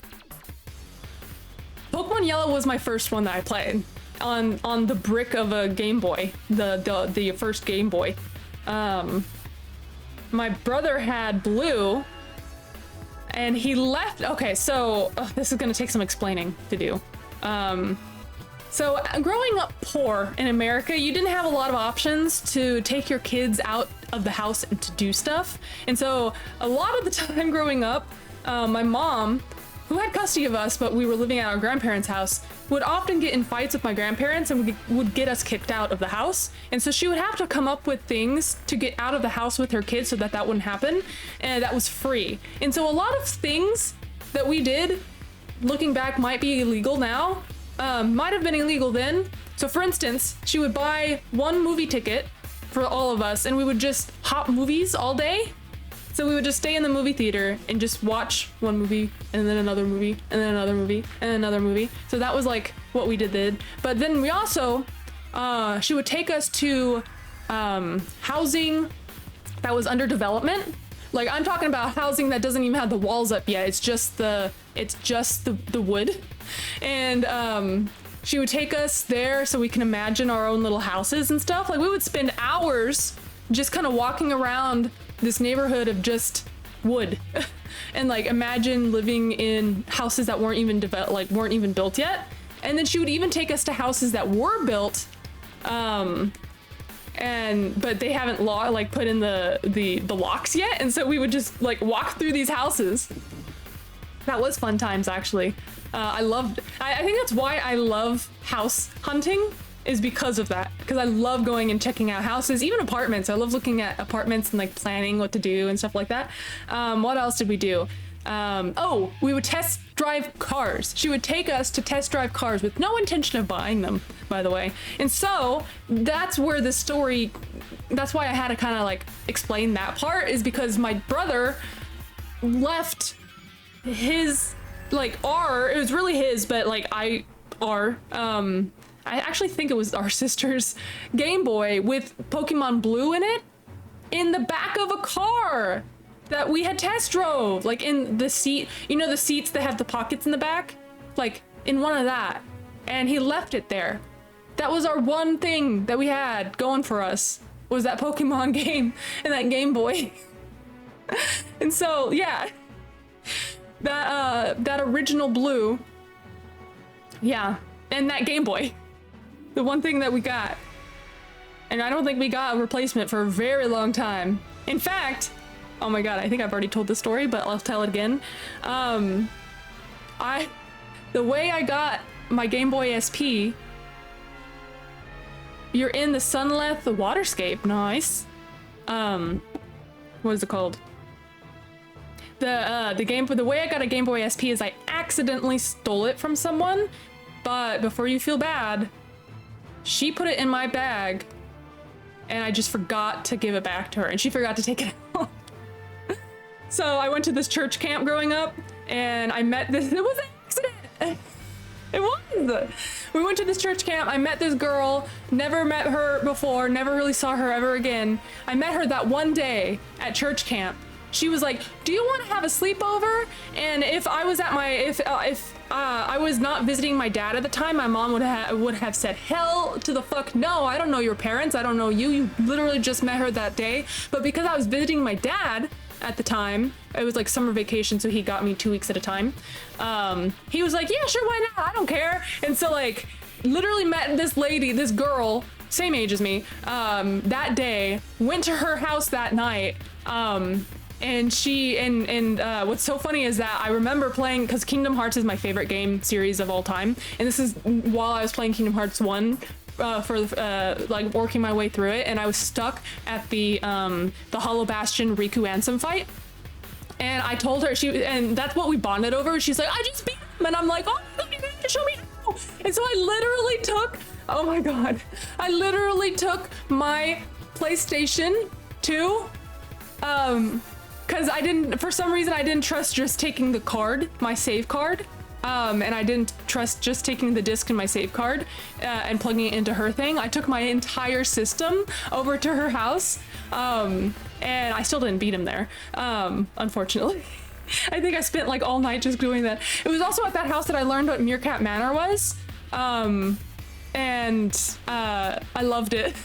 Pokemon Yellow was my first one that I played on the brick of a Game Boy, the first Game Boy. My brother had Blue, and he left. Okay, so this is gonna take some explaining to do. So growing up poor in America, you didn't have a lot of options to take your kids out of the house and to do stuff. And so a lot of the time growing up, my mom, who had custody of us, but we were living at our grandparents' house, would often get in fights with my grandparents and would get us kicked out of the house. And so she would have to come up with things to get out of the house with her kids so that that wouldn't happen. And that was free. And so a lot of things that we did, looking back, might be illegal now, might have been illegal then. So for instance, she would buy one movie ticket for all of us and we would just hop movies all day. So we would just stay in the movie theater and just watch one movie and then another movie and then another movie and another movie. So that was like what we did. But then we also, she would take us to housing that was under development. Like I'm talking about housing that doesn't even have the walls up yet. It's just the wood. And she would take us there so we can imagine our own little houses and stuff. Like we would spend hours just kind of walking around this neighborhood of just wood and like imagine living in houses that weren't even weren't even built yet. And then she would even take us to houses that were built but they haven't put in the locks yet, and so we would just like walk through these houses. That was fun times, actually. I think that's why I love house hunting, is because of that. Because I love going and checking out houses, even apartments. I love looking at apartments and like planning what to do and stuff like that. What else did we do? Oh, we would test drive cars. She would take us to test drive cars with no intention of buying them, by the way. And so that's where the story, that's why I had to kind of like explain that part, is because my brother left his it was really his, but like I actually think it was our sister's Game Boy with Pokemon Blue in it in the back of a car. that we had test drove, like in the seat, you know, the seats that have the pockets in the back, like in one of that, and he left it there. That was our one thing that we had going for us, was that Pokemon game and that Game Boy. And so yeah, that original blue, yeah, and that Game Boy, the one thing that we got. And I don't think we got a replacement for a very long time. In fact, oh my god, I think I've already told this story, but I'll tell it again. The way I got my Game Boy SP, you're in the Sunleth, the Waterscape, nice. What is it called? The way I got a Game Boy SP is I accidentally stole it from someone, but before you feel bad, she put it in my bag, and I just forgot to give it back to her, and she forgot to take it out. So I went to this church camp growing up, and I met this, it was an accident. It was. We went to this church camp, I met this girl, never met her before, never really saw her ever again. I met her that one day at church camp. She was like, do you want to have a sleepover? And if I was at my, if I was not visiting my dad at the time, my mom would have said, hell to the fuck no, I don't know your parents, I don't know you, you literally just met her that day. But because I was visiting my dad at the time, it was like summer vacation, so he got me 2 weeks at a time. He was like, yeah, sure, why not? I don't care. And so like, literally met this lady, this girl, same age as me, that day, went to her house that night, and she, what's so funny is that I remember playing, because Kingdom Hearts is my favorite game series of all time, and this is while I was playing Kingdom Hearts 1, like working my way through it, and I was stuck at the Hollow Bastion Riku Ansem fight, and I told her, and that's what we bonded over. She's like, I just beat him, and I'm like, oh my god, you have to show me how. And so I literally took, oh my god, I literally took my PlayStation 2, because I didn't, for some reason I didn't trust just taking the card, my save card, and I didn't trust just taking the disc in my save card and plugging it into her thing. I took my entire system over to her house, and I still didn't beat him there, unfortunately. I think I spent like all night just doing that. It was also at that house that I learned what Meerkat Manor was, and I loved it.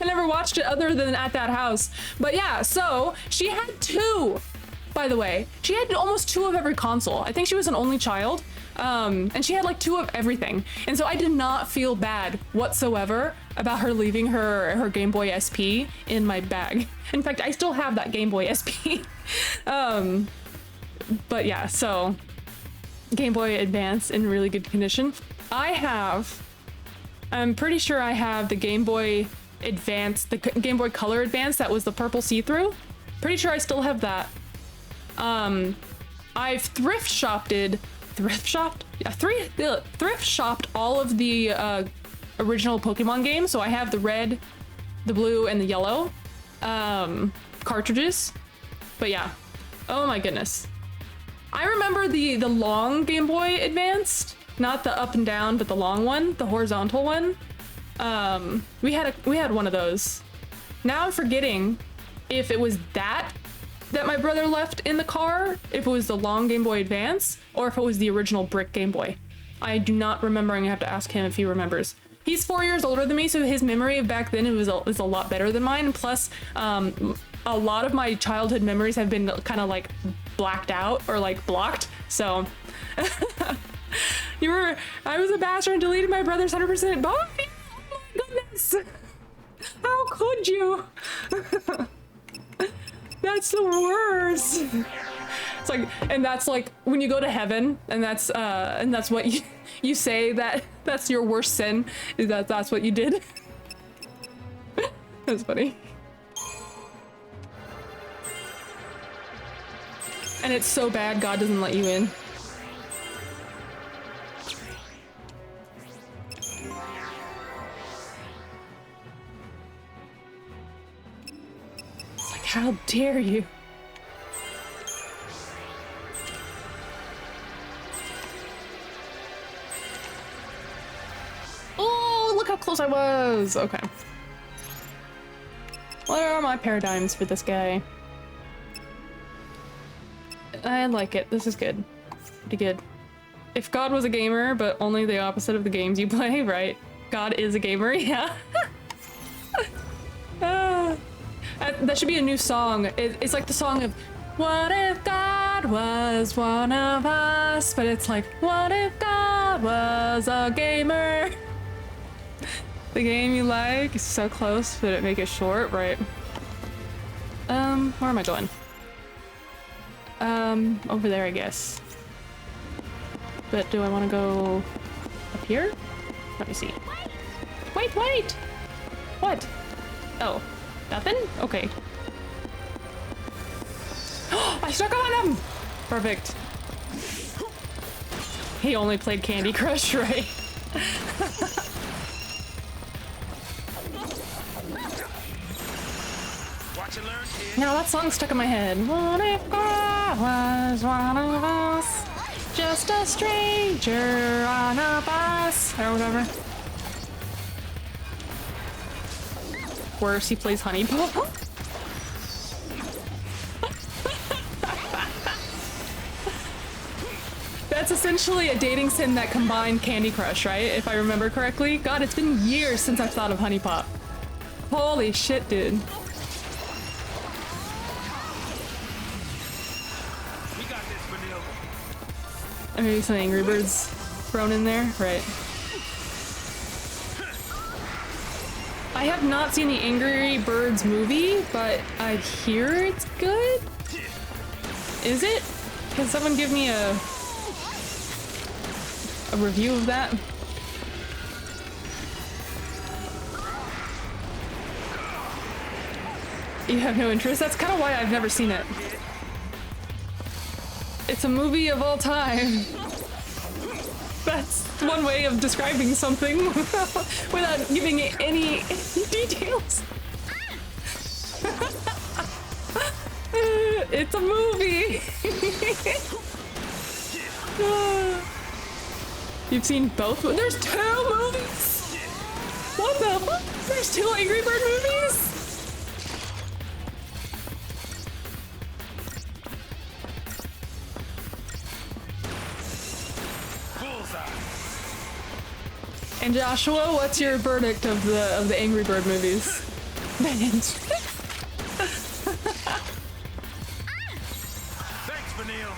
I never watched it other than at that house. But yeah, so she had 2, by the way. She had almost 2 of every console. I think she was an only child, and she had like 2 of everything. And so I did not feel bad whatsoever about her leaving her Game Boy SP in my bag. In fact, I still have that Game Boy SP. But yeah, so Game Boy Advance in really good condition. I'm pretty sure I have the Game Boy Advance, the Game Boy Color Advance that was the purple see-through. Pretty sure I still have that. I've thrift shopped all of the original Pokemon games, so I have the red, the blue, and the yellow cartridges. But yeah, oh my goodness. I remember the long Game Boy Advanced, not the up and down, but the long one, the horizontal one. We had one of those. Now I'm forgetting if it was that my brother left in the car, if it was the long Game Boy Advance, or if it was the original brick Game Boy. I do not remember, and I have to ask him if he remembers. He's 4 years older than me, so his memory of back then is a lot better than mine. Plus, a lot of my childhood memories have been kind of like blacked out or like blocked. So I was a bastard and deleted my brother's 100% body. Oh my goodness. How could you? That's the worst. It's like, and that's like when you go to heaven, and that's what you say, that's your worst sin, is that's what you did. That's funny. And it's so bad God doesn't let you in. It's like, how dare you? Oh, look how close I was. Okay. What are my paradigms for this guy? I like it. This is good. Pretty good. If God was a gamer, but only the opposite of the games you play, right? God is a gamer, yeah. That should be a new song. It's like the song of, what if God was one of us? But it's like, what if God was a gamer? The game you like is so close, but it make it short, right? Where am I going? Over there, I guess. But do I want to go up here? Let me see. Wait, wait! What? Oh, nothing? Okay. I stuck on him! Perfect. He only played Candy Crush, right? Watch and learn, kid. Now that song's stuck in my head. What if God was one of us? Just a stranger on a bus, or whatever. Worse, he plays Honey Ball. That's essentially a dating sim that combined Candy Crush, right? If I remember correctly. God, it's been years since I've thought of Honey Pop. Holy shit, dude. We got this, Vanille. And maybe some Angry Birds thrown in there, right? I have not seen the Angry Birds movie, but I hear it's good. Is it? Can someone give me a review of that? You have no interest? That's kind of why I've never seen it. It's a movie of all time. That's one way of describing something without giving it any details. It's a movie. You've seen both? There's 2 movies? What the fuck? There's 2 Angry Bird movies? And Joshua, what's your verdict of the Angry Bird movies? Thanks, Vanille.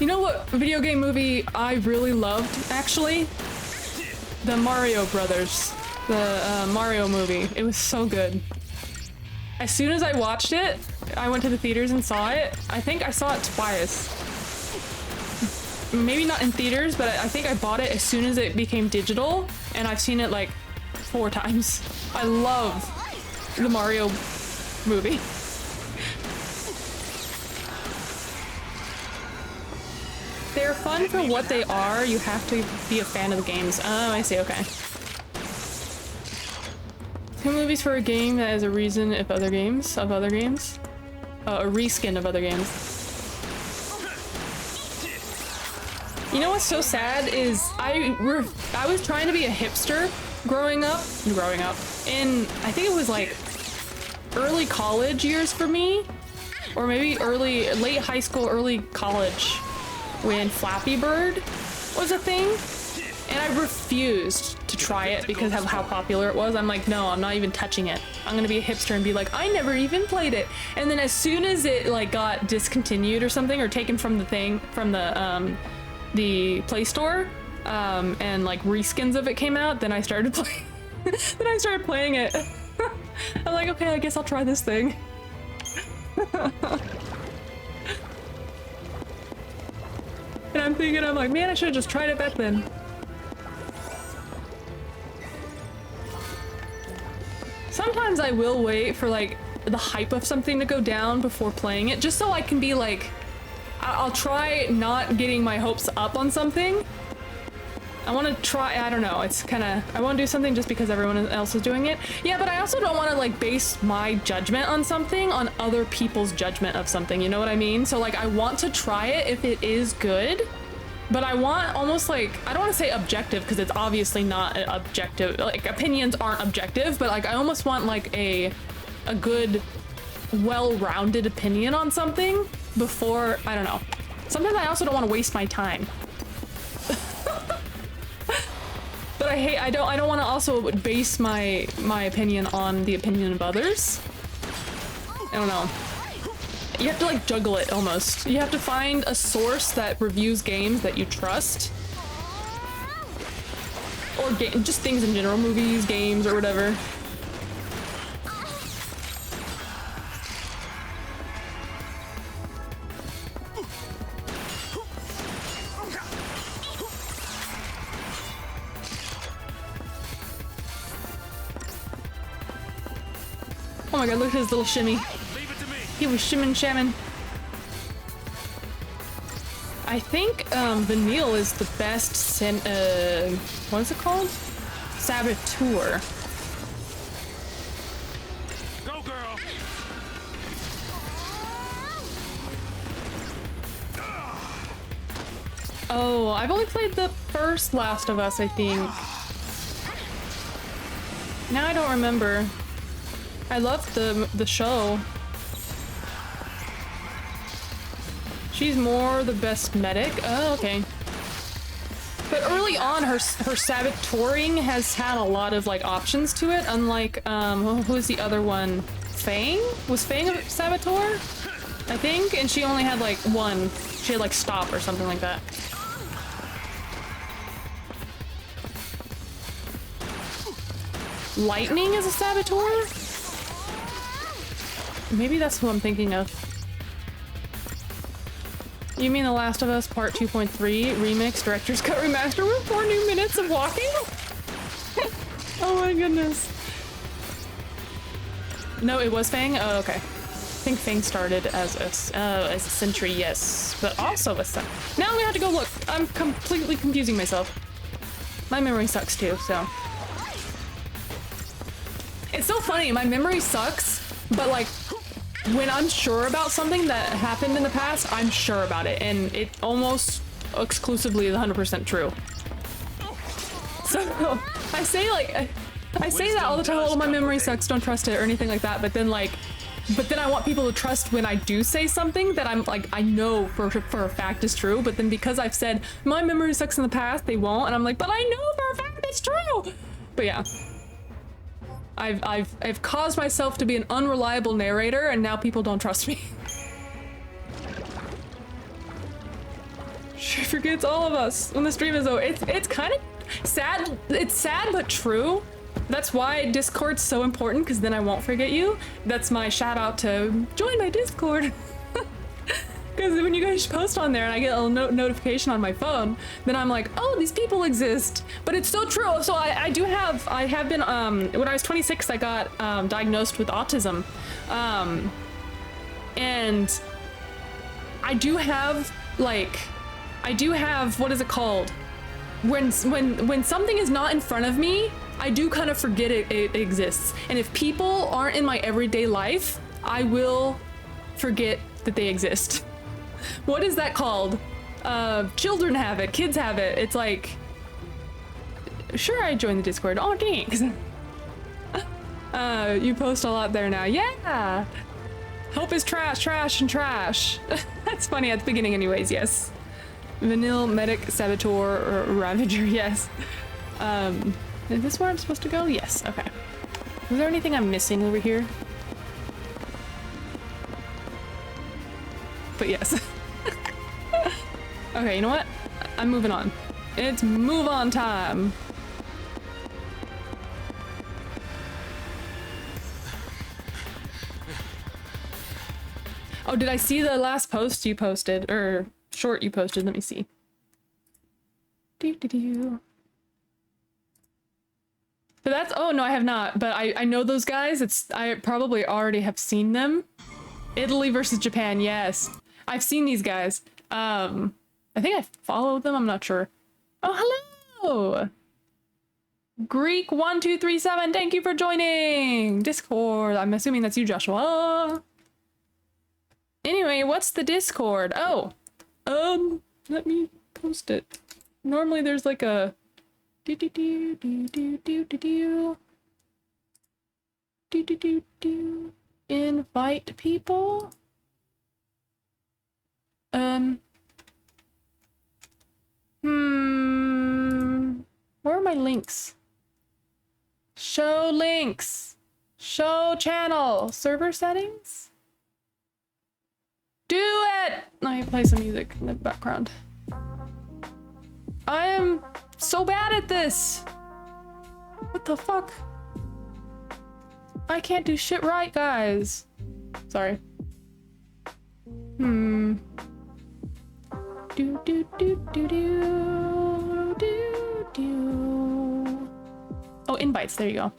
You know what video game movie I really loved, actually? The Mario Brothers. The Mario movie. It was so good. As soon as I watched it, I went to the theaters and saw it. I think I saw it twice. Maybe not in theaters, but I think I bought it as soon as it became digital, and I've seen it like 4 times. I love the Mario movie. They're fun for what they are. You have to be a fan of the games. Oh, I see, okay. 2 movies for a game that is a reason if other games, of other games? A reskin of other games. You know what's so sad is I was trying to be a hipster growing up, in, I think it was like early college years for me, or maybe late high school, early college, when Flappy Bird was a thing, and I refused to try it because of how popular it was. I'm like, no, I'm not even touching it. I'm gonna be a hipster and be like, I never even played it. And then as soon as it like got discontinued or something, or taken from the Play Store, and like reskins of it came out, then I started playing. Then I started playing it. I'm like, okay, I guess I'll try this thing. And I'm thinking, I'm like, man, I should have just tried it back then. Sometimes I will wait for like the hype of something to go down before playing it, just so I can be like, I'll try not getting my hopes up on something, I want to try, I don't know, it's kind of, I want to do something just because everyone else is doing it. Yeah, but I also don't want to like base my judgment on something on other people's judgment of something, you know what I mean? So like I want to try it if it is good, but I want almost like, I don't want to say objective because it's obviously not objective, like opinions aren't objective, but like I almost want like a good, well-rounded opinion on something before, I don't know. Sometimes I also don't want to waste my time. But I don't want to also base my opinion on the opinion of others. I don't know. You have to like juggle it almost. You have to find a source that reviews games that you trust. Or just things in general, movies, games, or whatever. Oh my god, look at his little shimmy. He was shimming shamming. I think Vanille is the best what is it called? Saboteur. Go, girl. Oh, I've only played the first Last of Us, I think. Now I don't remember. I loved the show. She's more the best medic. Oh, okay. But early on, her saboteuring has had a lot of like options to it. Unlike who was the other one? Fang? Was Fang a saboteur? I think, and she only had like one. She had like stop or something like that. Lightning is a saboteur? Maybe that's who I'm thinking of. You mean The Last of Us Part 2.3 Remix Director's Cut Remaster with 4 new minutes of walking? Oh my goodness. No, it was Fang? Oh, okay. I think Fang started as a sentry, yes. But also a sen- Now we have to go look. I'm completely confusing myself. My memory sucks too, so. It's so funny, my memory sucks, but like, when I'm sure about something that happened in the past, I'm sure about it, and it almost exclusively is 100% true. So, I say like, I say that all the time, oh, my memory sucks, don't trust it, or anything like that, but then I want people to trust when I do say something that I'm like, I know for a fact is true, but then because I've said, my memory sucks in the past, they won't, and I'm like, but I know for a fact it's true! But yeah. I've caused myself to be an unreliable narrator, and now people don't trust me. She forgets all of us when the stream is over. It's kind of sad. It's sad but true. That's why Discord's so important, because then I won't forget you. That's my shout out to join my Discord. Because when you guys post on there and I get a notification on my phone, then I'm like, oh, these people exist. But it's still true. So I have been, when I was 26, I got diagnosed with autism. And I do have, what is it called? When something is not in front of me, I do kind of forget it exists. And if people aren't in my everyday life, I will forget that they exist. What is that called? Children have it, kids have it. It's like, sure, I joined the Discord. Oh, thanks. You post a lot there now. Yeah. Hope is trash, and trash. That's funny at the beginning anyways, yes. Vanille, medic, saboteur, or ravager, yes. Is this where I'm supposed to go? Yes, okay. Is there anything I'm missing over here? But yes. Okay, you know what? I'm moving on. It's move on time. Oh, did I see the last post you posted, or short you posted? Let me see. But that's, oh no, I have not, but I know those guys. I probably already have seen them. Italy versus Japan, yes. I've seen these guys. I think I followed them, I'm not sure. Oh, Hello! Greek1237, thank you for joining! Discord, I'm assuming that's you, Joshua. Anyway, what's the Discord? Oh, let me post it. Normally there's like a invite people. Where are my links? Show links. Show channel. Server settings? Do it! Let me play some music in the background. I am so bad at this. What the fuck? I can't do shit right, guys. Sorry. Do do do do do do do. Oh, invites. There you go.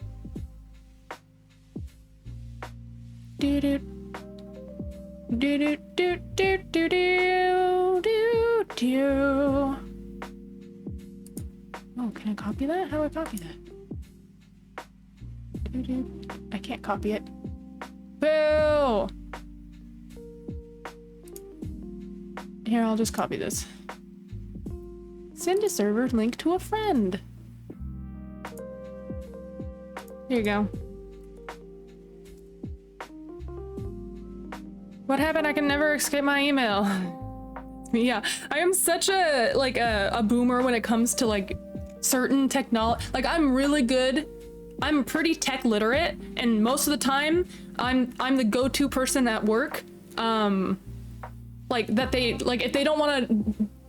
Do do do do do do do do do. Oh, can I copy that? How do I copy that? I can't copy it. Boo! Here, I'll just copy this. Send a server link to a friend. Here you go. What happened? I can never escape my email. Yeah, I am such a a boomer when it comes to like certain technology. Like I'm really good. I'm pretty tech literate, and most of the time I'm the go-to person at work. Like that they like if they don't want to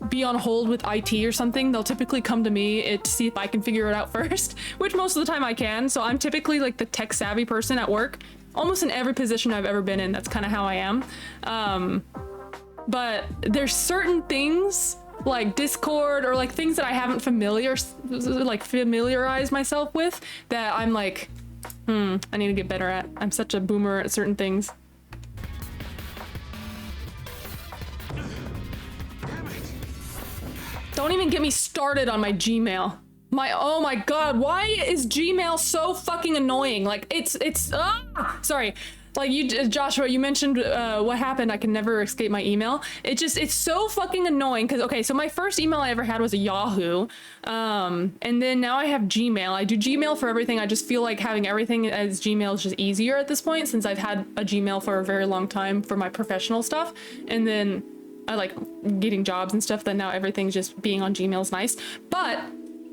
be on hold with IT or something, they'll typically come to me to see if I can figure it out first, which most of the time I can. So I'm typically like the tech savvy person at work, almost in every position I've ever been in. That's kind of how I am. But there's certain things like Discord or like things that I haven't familiarized myself with that I'm like, I need to get better at. I'm such a boomer at certain things. Don't even get me started on my Gmail. Oh my god, why is Gmail so fucking annoying? Like sorry. Like Joshua, you mentioned what happened. I can never escape my email. It's so fucking annoying because, okay, so my first email I ever had was a Yahoo. And then now I have Gmail. I do Gmail for everything. I just feel like having everything as Gmail is just easier at this point since I've had a Gmail for a very long time for my professional stuff. And then I like getting jobs and stuff, that now everything's just being on Gmail is nice. But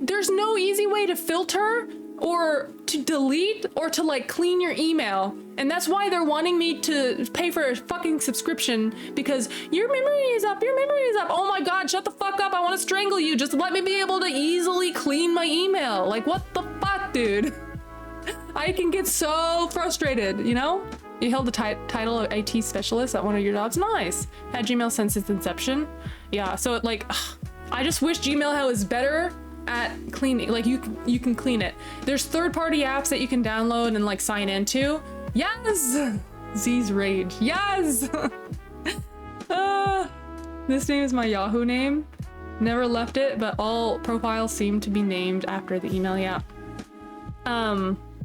there's no easy way to filter or to delete or to like clean your email. And that's why they're wanting me to pay for a fucking subscription, because your memory is up, your memory is up. Oh my god, shut the fuck up, I want to strangle you. Just let me be able to easily clean my email. Like what the fuck, dude? I can get so frustrated, you know? You held the title of IT specialist at one of your jobs. Nice. Had Gmail since its inception. Yeah, so like, I just wish Gmail was better at cleaning. Like you can clean it. There's third-party apps that you can download and like sign into. Yes! Z's Rage. Yes! This name is my Yahoo name. Never left it, but all profiles seem to be named after the email. Yeah.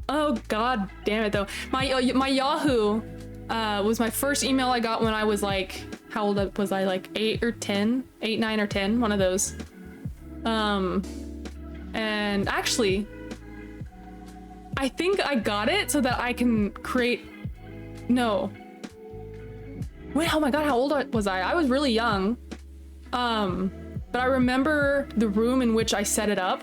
Oh god damn it though. My Yahoo was my first email I got when I was like, how old was I? Like 8 or 10? 8, 9 or 10, one of those. And actually, I think I got it so that I can create, no. Wait, oh my god, how old was I? I was really young. But I remember the room in which I set it up.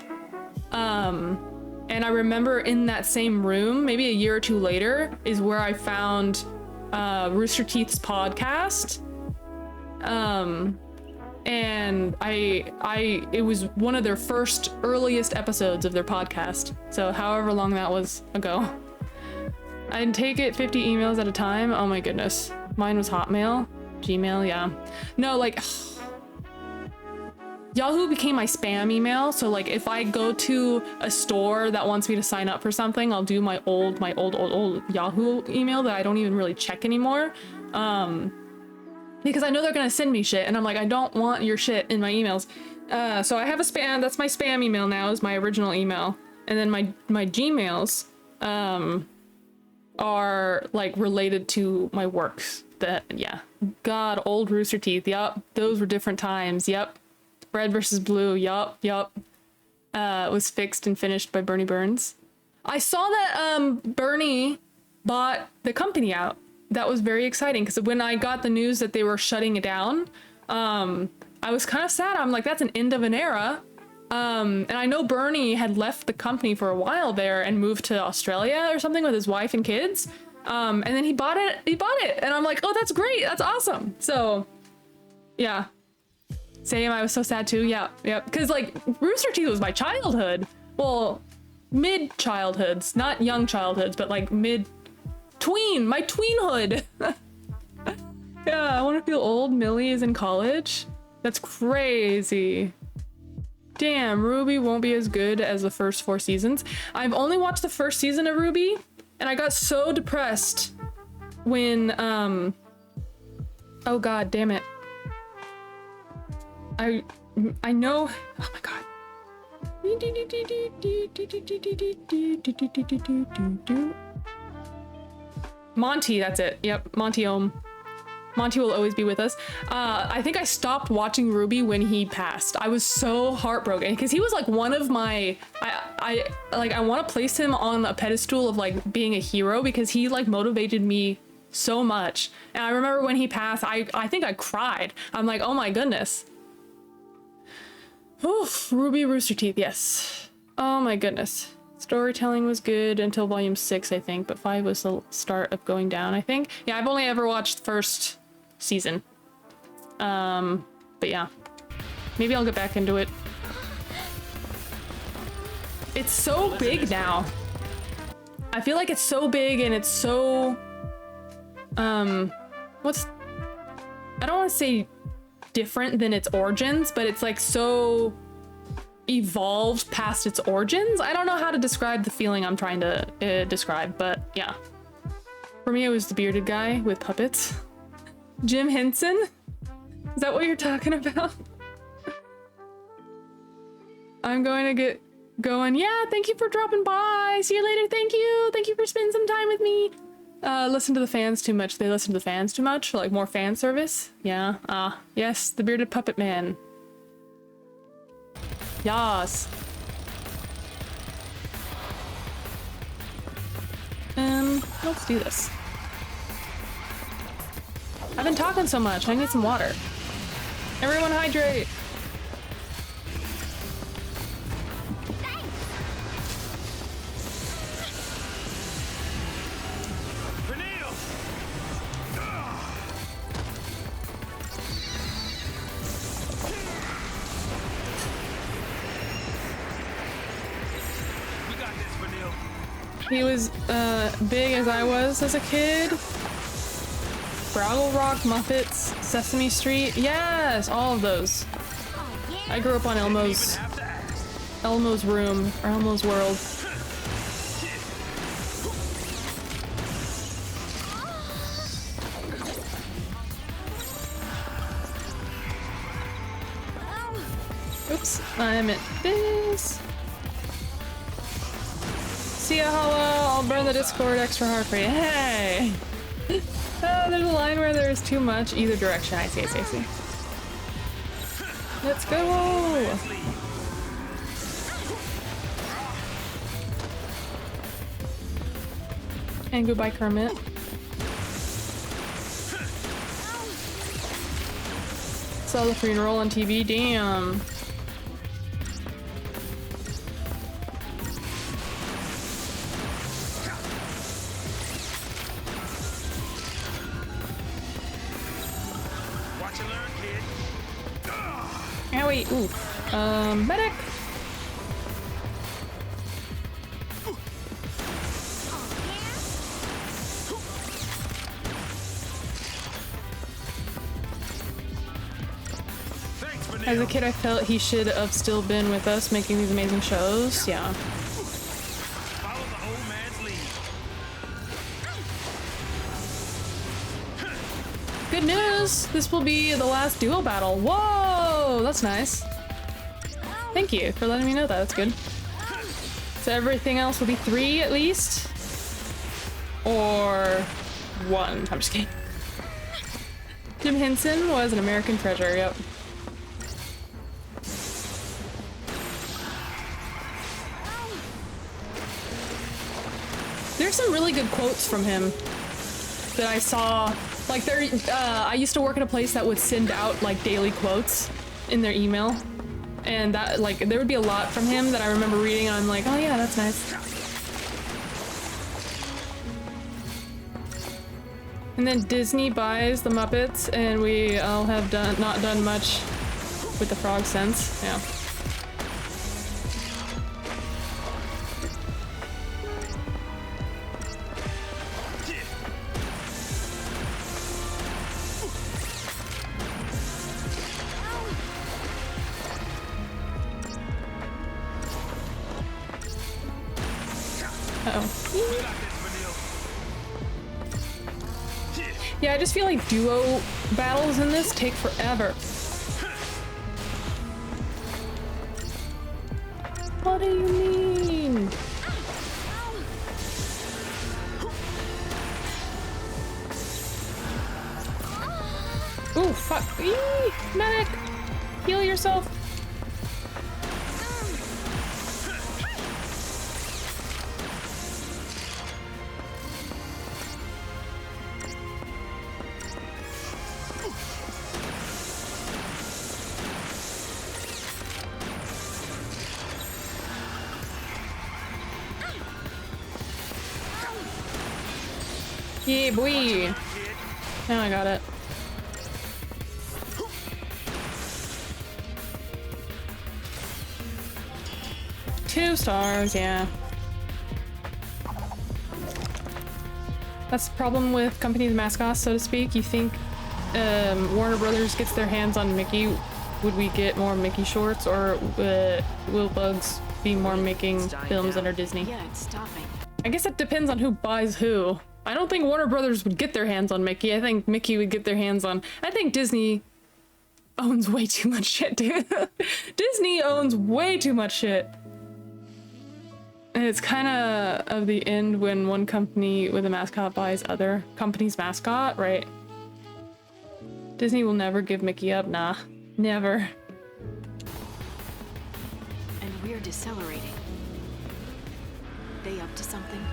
And I remember in that same room, maybe a year or two later, is where I found Rooster Teeth's podcast. And it was one of their first earliest episodes of their podcast. So however long that was ago. I'd take it 50 emails at a time. Oh my goodness. Mine was Hotmail, Gmail, yeah. No, like Yahoo became my spam email. So like if I go to a store that wants me to sign up for something, I'll do my old Yahoo email that I don't even really check anymore. Because I know they're gonna send me shit and I'm like, I don't want your shit in my emails. So I have a spam, that's my spam email now, is my original email. And then my Gmails, are like related to my works. That, yeah. God, old Rooster Teeth, yup. Those were different times, yup. Red versus Blue, yup. Was fixed and finished by Bernie Burns. I saw that Bernie bought the company out. That was very exciting, because when I got the news that they were shutting it down, I was kind of sad. I'm like, that's an end of an era. And I know Bernie had left the company for a while there and moved to Australia or something with his wife and kids. And then he bought it. And I'm like, oh, that's great. That's awesome. So yeah. Same. I was so sad too. Yeah. Cause like Rooster Teeth was my childhood. Well, mid childhoods, not young childhoods, but like my tweenhood. Yeah. I want to feel old. Millie is in college. That's crazy. Damn, Ruby won't be as good as the first 4 seasons. I've only watched the first season of Ruby, and I got so depressed when, oh god, damn it. I know, oh my god. Monty, that's it. Yep, Monty Ohm. Monty will always be with us. I think I stopped watching Ruby when he passed. I was so heartbroken because he was like one of my, I want to place him on a pedestal of like being a hero because he like motivated me so much. And I remember when he passed, I think I cried. I'm like, oh my goodness. Oof, Ruby Rooster Teeth, yes. Oh my goodness. Storytelling was good until volume 6, I think, but 5 was the start of going down, I think. Yeah, I've only ever watched the first season. But yeah. Maybe I'll get back into it. It's so big now. I feel like it's so big and it's so... I don't want to say different than its origins, but it's like so evolved past its origins. I don't know how to describe the feeling I'm trying to describe, but yeah. For me, it was the bearded guy with puppets. Jim Henson? Is that what you're talking about? I'm going to get going. Yeah, thank you for dropping by. See you later. Thank you. Thank you for spending some time with me. Listen to the fans too much. They listen to the fans too much, like more fan service. Yeah. Yes, the bearded puppet man. Yas. Let's do this. I've been talking so much. I need some water. Everyone hydrate. He was big as I was as a kid. Fraggle Rock, Muppets, Sesame Street. Yes, all of those. I grew up on Elmo's room, or Elmo's world. Oops, I meant this. See ya, Hollow. I'll burn the Discord extra hard for you. Hey! Oh, there's a line where there's too much either direction. I see. Let's go! And goodbye, Kermit. Saw the funeral on TV. Damn. Owie, ooh. Medic! As a kid, I felt he should have still been with us making these amazing shows. Yeah. Good news! This will be the last duo battle. Whoa! That's nice. Thank you for letting me know that. That's good. So everything else will be 3 at least? Or 1. I'm just kidding. Jim Henson was an American treasure, yep. There's some really good quotes from him that I saw. Like I used to work at a place that would send out like daily quotes in their email. And that, like, there would be a lot from him that I remember reading and I'm like, oh yeah, that's nice. And then Disney buys the Muppets and we all have not done much with the frog since, yeah. Yeah, I just feel like duo battles in this take forever. What do you mean? Ooh, fuck. Eee, medic! Heal yourself. Yeah, boy. Now I got it. Two stars, yeah. That's the problem with companies' mascots, so to speak. You think Warner Brothers gets their hands on Mickey, would we get more Mickey shorts, or will Bugs be more making films under Disney? Yeah, it's stopping. I guess it depends on who buys who. I don't think Warner Brothers would get their hands on Mickey. I think Mickey would get their hands on... I think Disney owns way too much shit, dude. Disney owns way too much shit. And it's kind of the end when one company with a mascot buys other company's mascot, right? Disney will never give Mickey up, nah. Never. And we're decelerating. They up to something?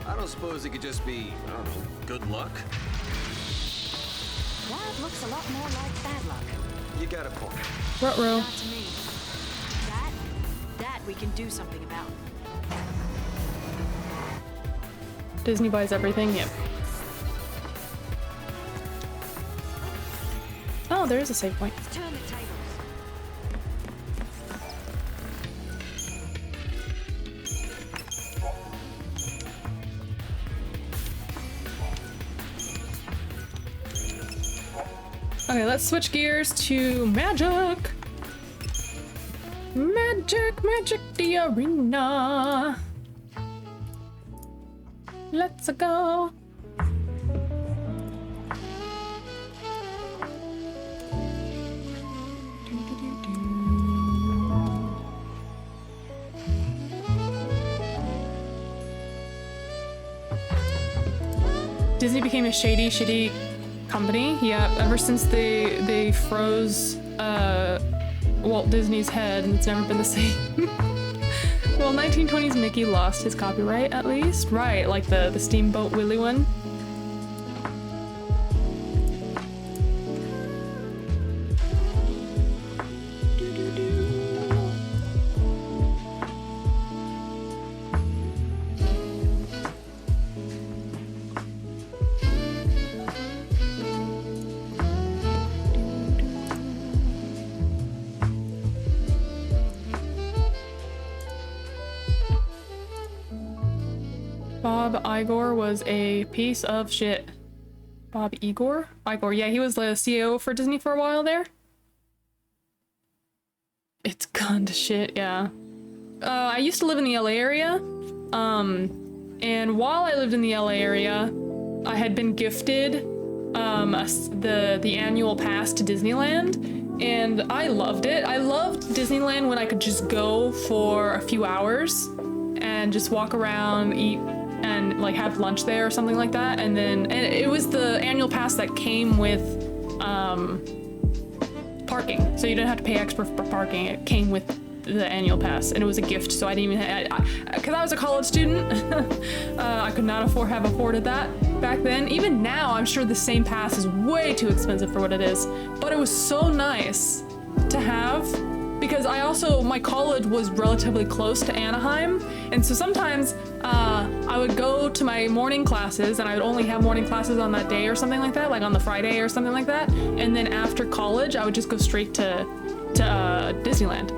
I don't suppose it could just be, I don't know, good luck? That looks a lot more like bad luck. You got a point. Ruh-roh. Not to me. That we can do something about. Disney buys everything, yep. Oh, there is a save point. Let's turn the tables. Okay, let's switch gears to magic. Magic the arena. Let's go. Disney became a shitty company. Yeah, ever since they froze Walt Disney's head, and it's never been the same. Well, 1920s Mickey lost his copyright at least. Right, like the Steamboat Willie one. Bob Iger was a piece of shit. Bob Iger? Iger, yeah, he was the CEO for Disney for a while there. It's gone to shit, yeah. I used to live in the LA area. And while I lived in the LA area, I had been gifted the annual pass to Disneyland. and I loved it. I loved Disneyland when I could just go for a few hours and just walk around, eat, and like have lunch there or something like that. And it was the annual pass that came with parking, so you didn't have to pay extra for parking. It came with the annual pass, and it was a gift, so I didn't even because I was a college student. I could not have afforded that back then. Even now, I'm sure the same pass is way too expensive for what it is, but it was so nice to have, because my college was relatively close to Anaheim, and so sometimes I would go to my morning classes, and I would only have morning classes on that day or something like that, like on the Friday or something like that, and then after college I would just go straight to Disneyland.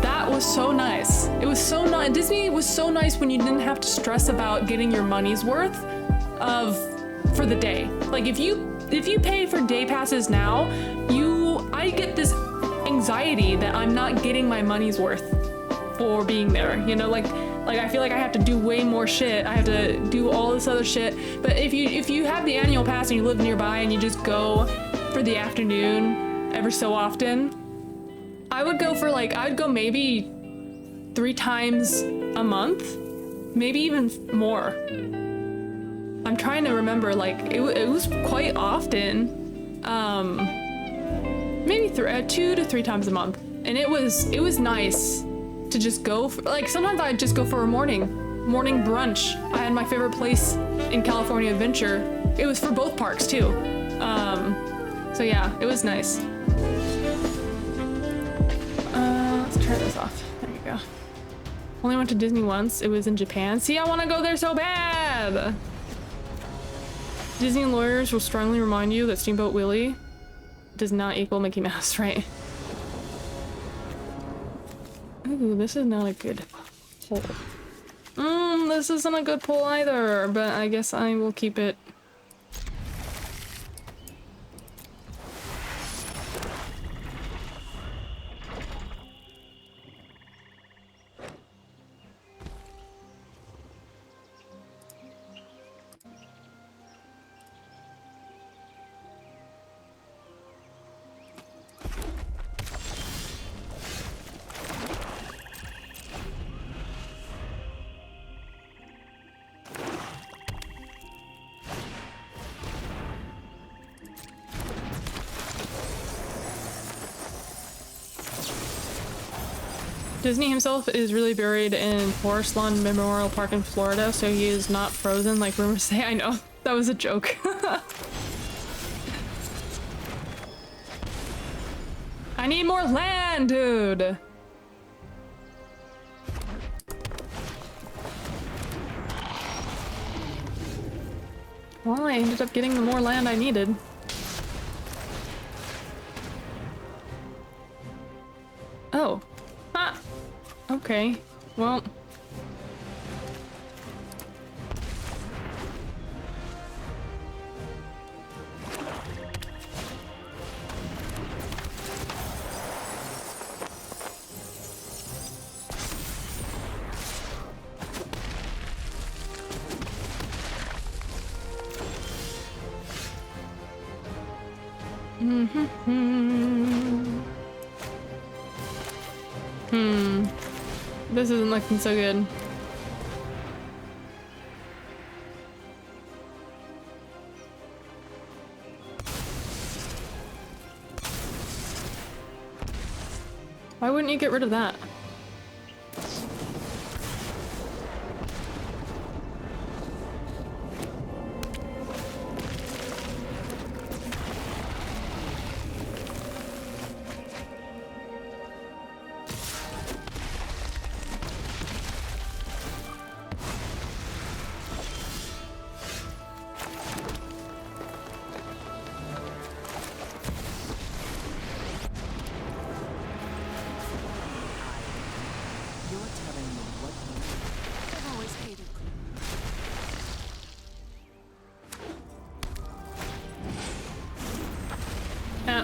That was so nice. It was so nice. Disney was so nice when you didn't have to stress about getting your money's worth for the day. Like if you pay for day passes now, I get this anxiety that I'm not getting my money's worth for being there. You know, like I feel like I have to do way more shit. I have to do all this other shit. But if you have the annual pass and you live nearby and you just go for the afternoon every so often, I would go maybe 3 times a month, maybe even more. I'm trying to remember, like it was quite often, maybe 2 to 3 times a month, and it was nice to just go for, like, sometimes I'd just go for a morning brunch. I had my favorite place in California Adventure. It was for both parks too. So yeah, it was nice. Let's turn this off. There you go. Only went to Disney once. It was in Japan. See, I want to go there so bad. Disney lawyers will strongly remind you that Steamboat Willie does not equal Mickey Mouse, right? Ooh, this is not a good pull. This isn't a good pull either, but I guess I will keep it. Disney himself is really buried in Forest Lawn Memorial Park in Florida, so he is not frozen like rumors say. I know, that was a joke. I need more land, dude! Well, I ended up getting the more land I needed. Oh. Ah! Okay. Well. This isn't looking so good. Why wouldn't you get rid of that?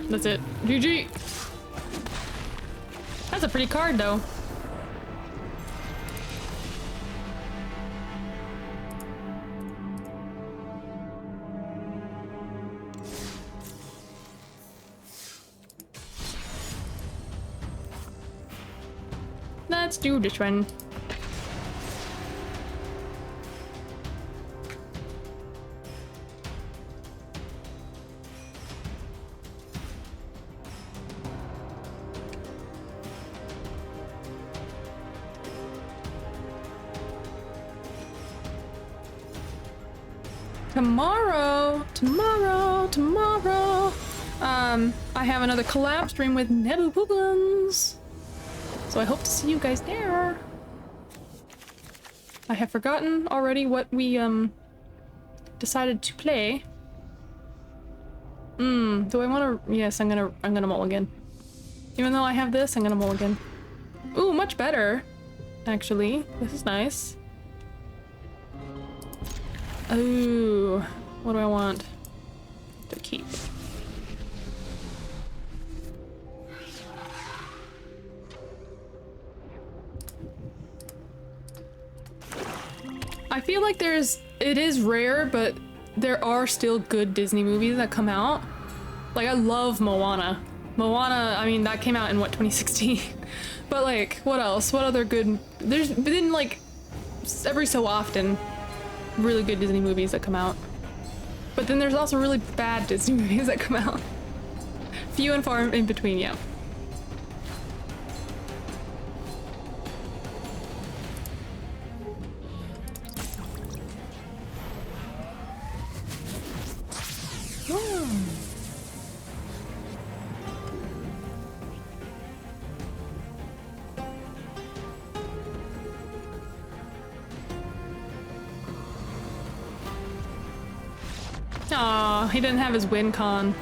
That's it. GG! That's a pretty card, though. Let's do this one. Tomorrow. I have another collab stream with Nebu Poopins. So I hope to see you guys there. I have forgotten already what we, decided to play. Do I wanna? Yes, I'm gonna mulligan. Even though I have this, I'm gonna mulligan. Ooh, much better. Actually, this is nice. Ooh, what do I want to keep? I feel like it is rare, but there are still good Disney movies that come out. Like, I love Moana. Moana, I mean, that came out in, what, 2016? But, like, what else? What other good... There's been, like, every so often really good Disney movies that come out. But then there's also really bad Disney movies that come out. Few and far in between, yeah. Aw, he didn't have his win con.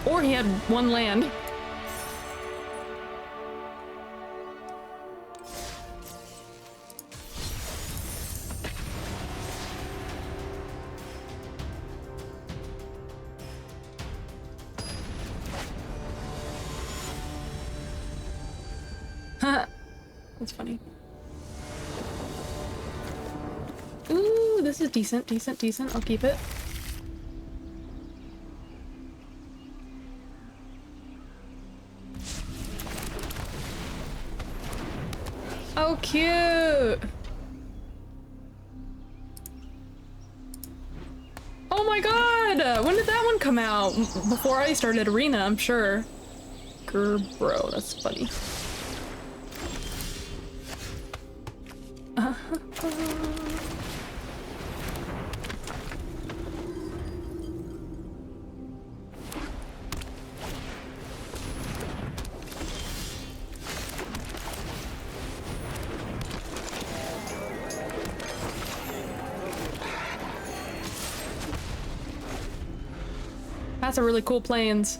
Or he had one land. That's funny. Ooh, this is decent. I'll keep it. Oh, cute! Oh my god! When did that one come out? Before I started Arena, I'm sure. Grr, bro, that's funny. That's a really cool plains.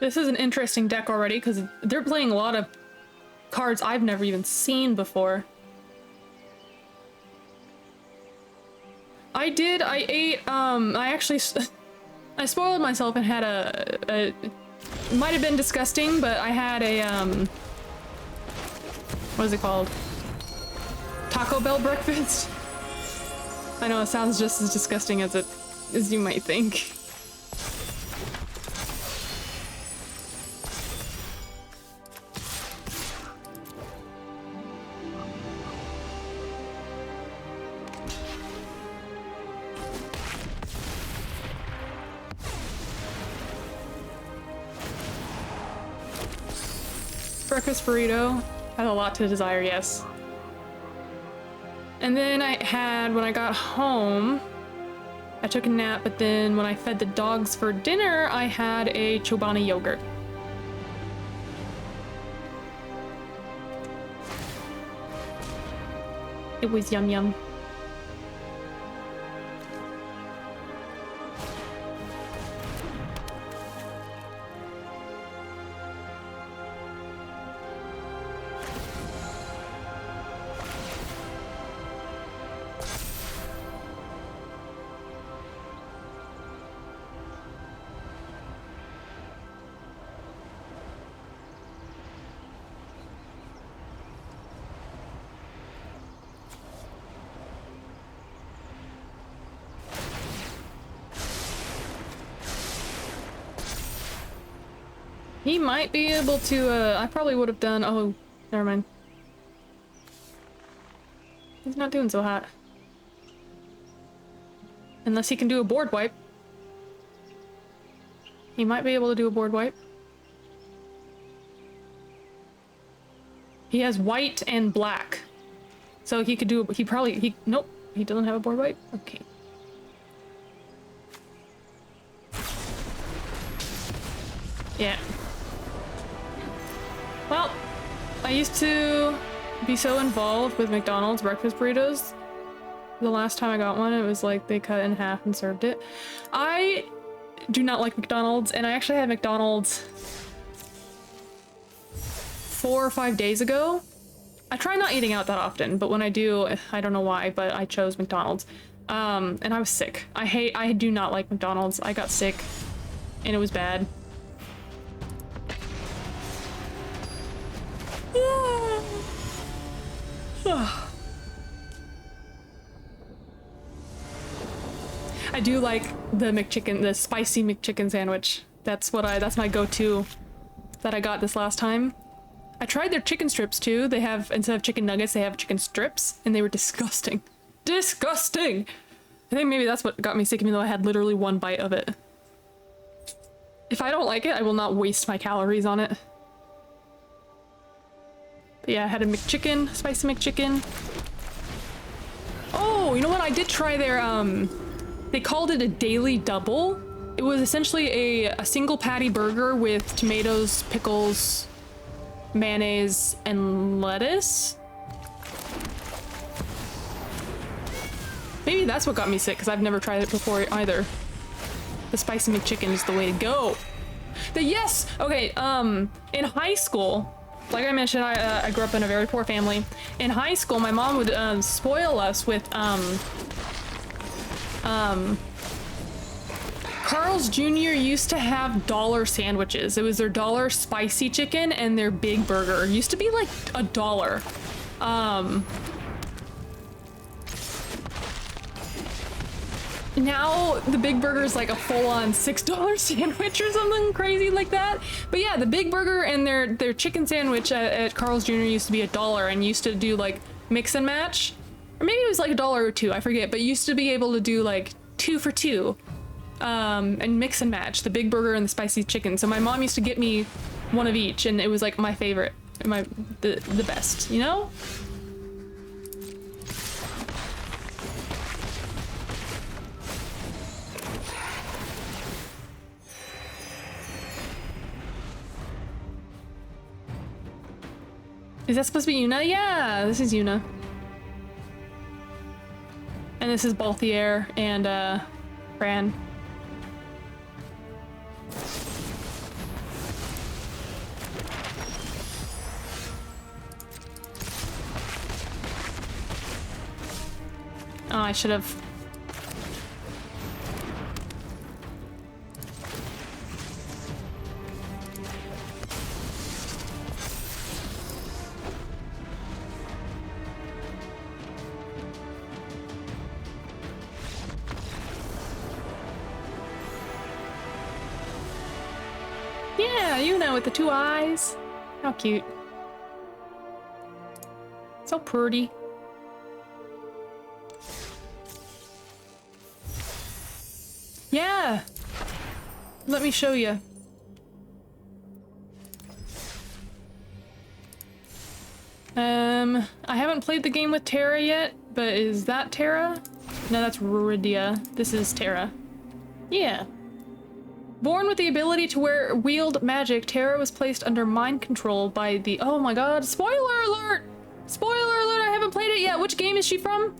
This is an interesting deck already because they're playing a lot of cards I've never even seen before. I ate, I actually, I spoiled myself and had it might have been disgusting, but I had a, what is it called? Taco Bell breakfast? I know it sounds just as disgusting as you might think. Breakfast burrito has a lot to desire, yes. And then I had, when I got home, I I took a nap, but then when I fed the dogs for dinner, I had a Chobani yogurt. It was yum yum. He might be able to, I probably would have done, oh, never mind. He's not doing so hot. Unless he can do a board wipe. He might be able to do a board wipe. He has white and black. So he could do, nope, he doesn't have a board wipe? Okay. Yeah. Well, I used to be so involved with McDonald's breakfast burritos. The last time I got one, it was like they cut it in half and served it. I do not like McDonald's, and I actually had McDonald's 4 or 5 days ago. I try not eating out that often, but when I do, I don't know why, but I chose McDonald's. And I was sick. I do not like McDonald's. I got sick, and it was bad. I do like the McChicken, the spicy McChicken sandwich. That's my go-to that I got this last time. I tried their chicken strips too. They have, instead of chicken nuggets, they have chicken strips, and they were disgusting. Disgusting! I think maybe that's what got me sick, even though I had literally 1 bite of it. If I don't like it, I will not waste my calories on it. But yeah, I had a McChicken, spicy McChicken. Oh, you know what? I did try their, they called it a daily double. It was essentially a single patty burger with tomatoes, pickles, mayonnaise, and lettuce. Maybe that's what got me sick, because I've never tried it before either. The spicy McChicken is the way to go. Yes! Okay, in high school, like I mentioned, I grew up in a very poor family. In high school, my mom would spoil us with Carl's Jr. used to have dollar sandwiches. It was their dollar spicy chicken and their big burger. It used to be like $1. Now the big burger is like a full-on $6 sandwich or something crazy like that. But yeah, the big burger and their chicken sandwich at Carl's Jr. used to be $1 and used to do like mix and match. Or maybe it was like $1 or $2, I forget, but used to be able to do like 2 for $2. And mix and match the big burger and the spicy chicken. So my mom used to get me one of each, and it was like my favorite, the best, you know? Is that supposed to be Yuna? Yeah, this is Yuna. And this is Balthier and Fran. Oh, I should have. Yeah, you know, with the 2 eyes. How cute. So pretty. Yeah! Let me show you. I haven't played the game with Terra yet, but is that Terra? No, that's Rydia. This is Terra. Yeah. Born with the ability to wield magic, Terra was placed under mind control by the— oh my god, spoiler alert! Spoiler alert, I haven't played it yet. Which game is she from?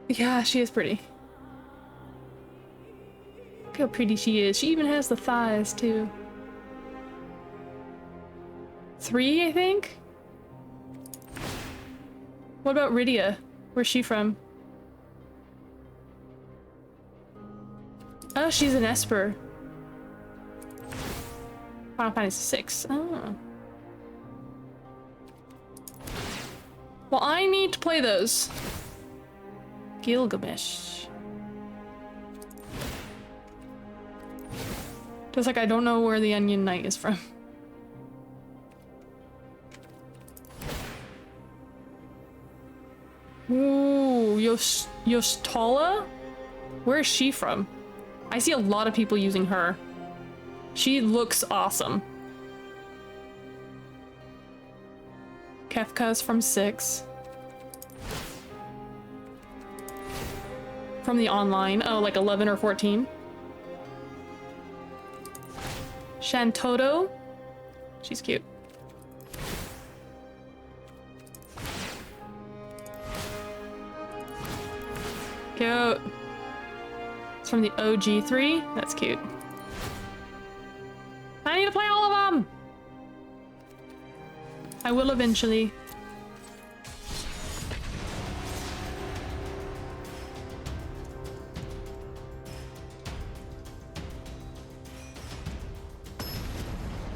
Yeah, she is pretty. Look how pretty she is. She even has the thighs, too. 3, I think? What about Rydia? Where's she from? Oh, she's an Esper. Final Fantasy VI. Oh. Well, I need to play those. Gilgamesh. Just like I don't know where the Onion Knight is from. Ooh, Yostala? Where is she from? I see a lot of people using her. She looks awesome. Kefka's from 6. From the online. Oh, like 11 or 14. Shantoto. She's cute. Cute. It's from the OG 3. That's cute. I need to play all of them! I will eventually.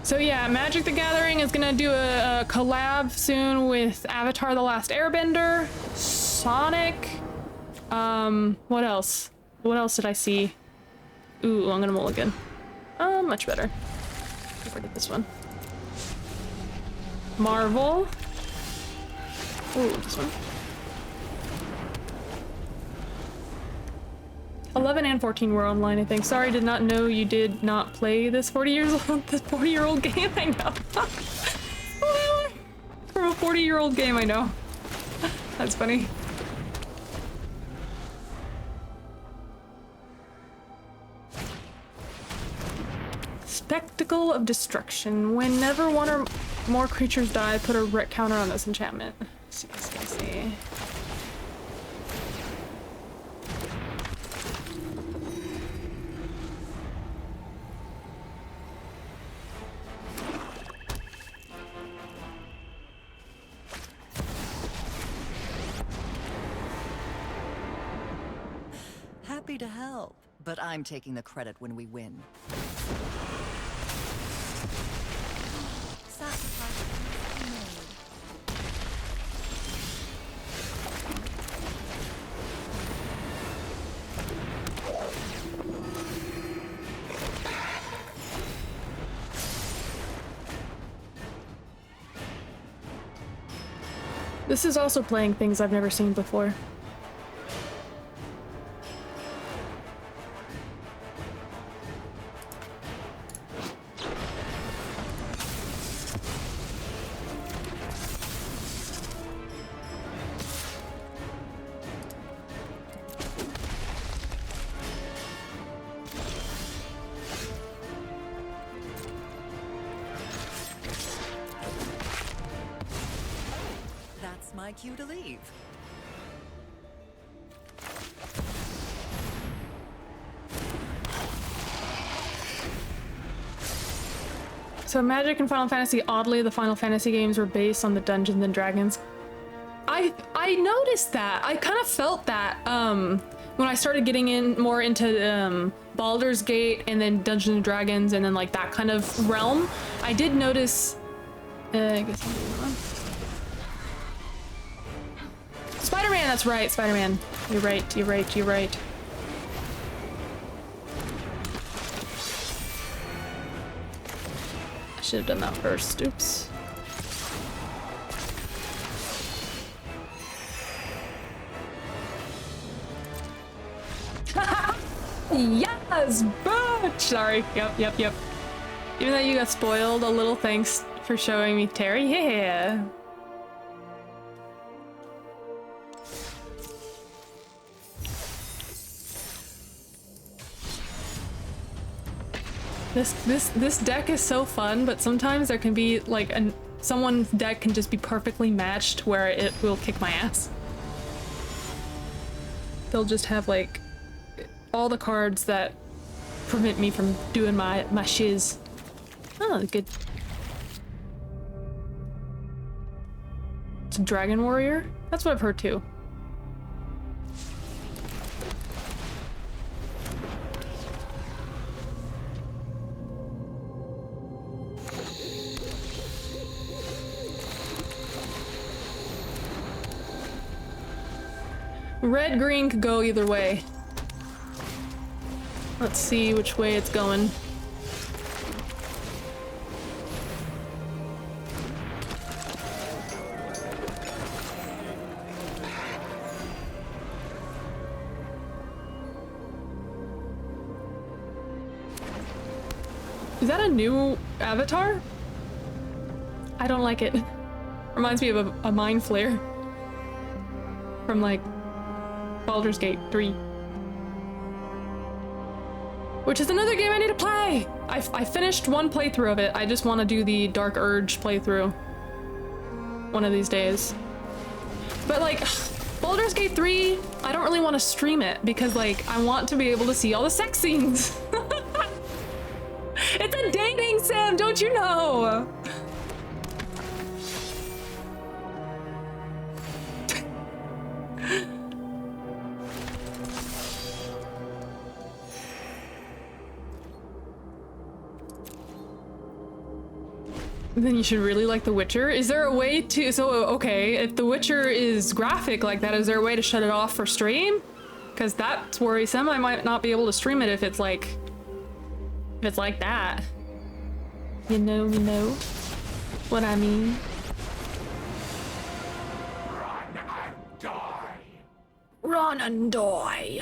So yeah, Magic the Gathering is gonna do a collab soon with Avatar: The Last Airbender, Sonic, what else? What else did I see? Ooh, I'm gonna mulligan. Much better. I'll get this one. Marvel. Ooh, this one. 11 and 14 were online, I think. Sorry, did not know you did not play this 40-year-old game. I know. For a 40-year-old game, I know. That's funny. Spectacle of Destruction. Whenever one or more creatures die, put a wreck counter on this enchantment. Let's see. Happy to help, but I'm taking the credit when we win. This is also playing things I've never seen before. That's my cue to leave. So Magic and Final Fantasy, oddly, the Final Fantasy games were based on the Dungeons and Dragons. I noticed that. I kind of felt that when I started getting more into Baldur's Gate and then Dungeons and Dragons and then like that kind of realm. I did notice. I guess I'm doing one. Spider-Man, that's right, Spider-Man. You're right. I should have done that first, oops. Yes, Butch! Sorry, yep. Even though you got spoiled a little, thanks for showing me Terry, yeah. This deck is so fun, but sometimes there can be like someone's deck can just be perfectly matched where it will kick my ass. They'll just have like all the cards that prevent me from doing my shiz. Oh, good. It's a Dragon Warrior? That's what I've heard too. Red, green could go either way. Let's see which way it's going. Is that a new avatar? I don't like it. Reminds me of a Mind Flare from like Baldur's Gate 3. Which is another game I need to play! I finished one playthrough of it. I just want to do the Dark Urge playthrough one of these days. But like, Baldur's Gate 3, I don't really want to stream it because like, I want to be able to see all the sex scenes. It's a dating sim, don't you know? Then you should really like The Witcher. Is there a way to, so okay, if The Witcher is graphic like that, is there a way to shut it off for stream? Because that's worrisome. I might not be able to stream it if it's like that. You know what I mean? Run and die. Run and die.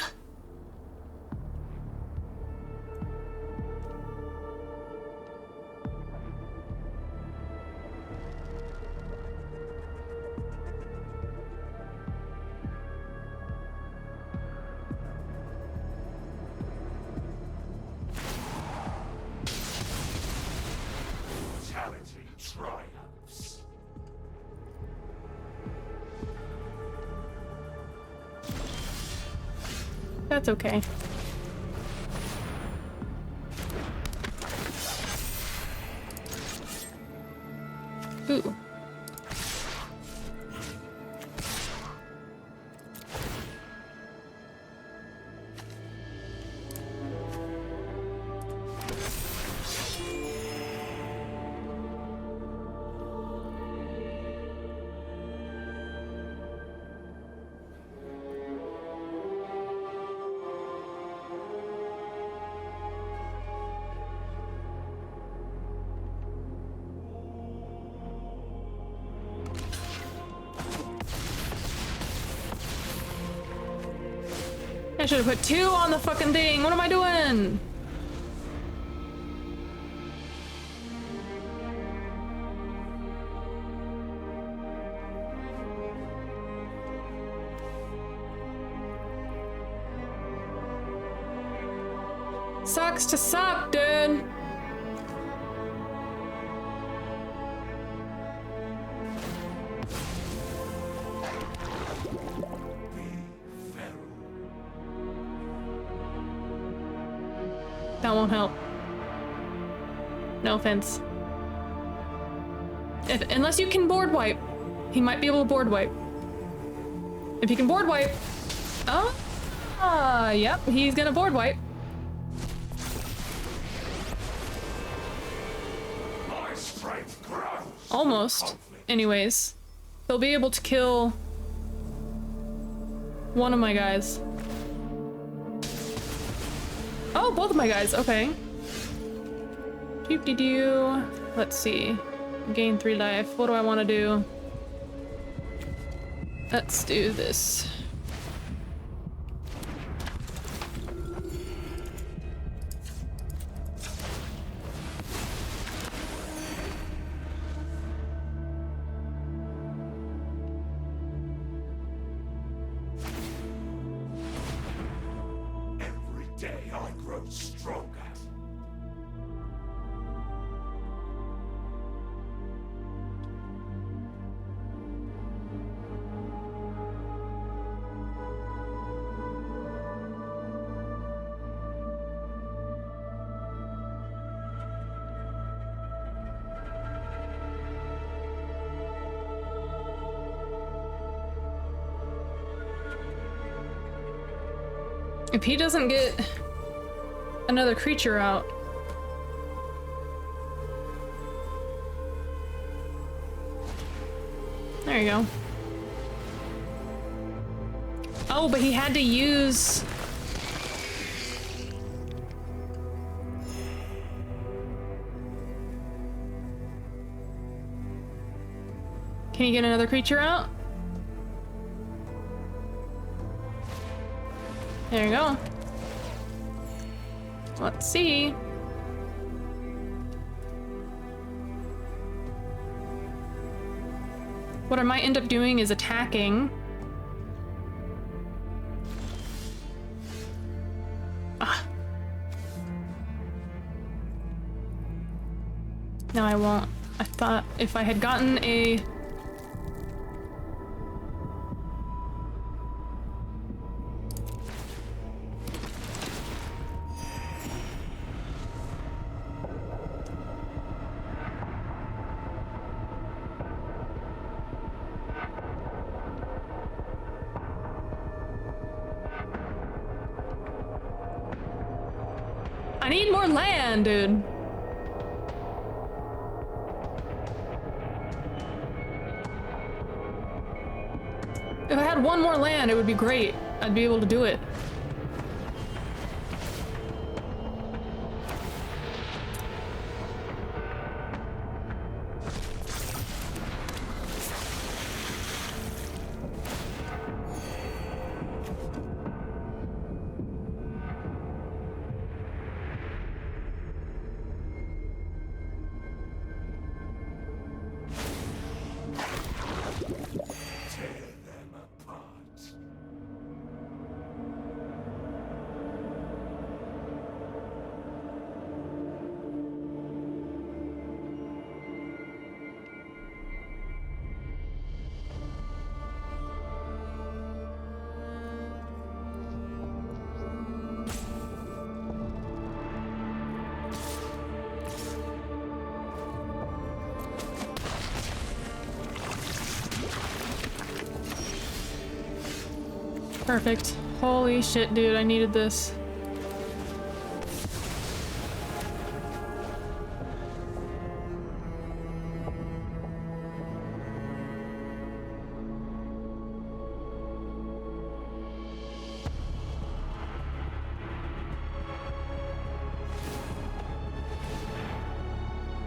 Triumphs. That's okay. Ooh. I should have put 2 on the fucking thing. What am I doing? Sucks to suck, dude. That won't help. No offense. Unless you can board wipe. He might be able to board wipe. If he can board wipe. Oh, yep, he's gonna board wipe. My strength grows. Almost. Anyways, he'll be able to kill one of my guys. Oh, both of my guys, okay. Doop-de-doo. Let's see. Gain 3 life. What do I want to do? Let's do this. Every day I grow stronger. If he doesn't get another creature out. There you go. Oh, but he had to use... Can you get another creature out? There you go. Let's see. What I might end up doing is attacking. Ah. No, I won't. I thought if I had gotten a... I need more land, dude. If I had one more land, it would be great. I'd be able to do it. Perfect. Holy shit, dude, I needed this.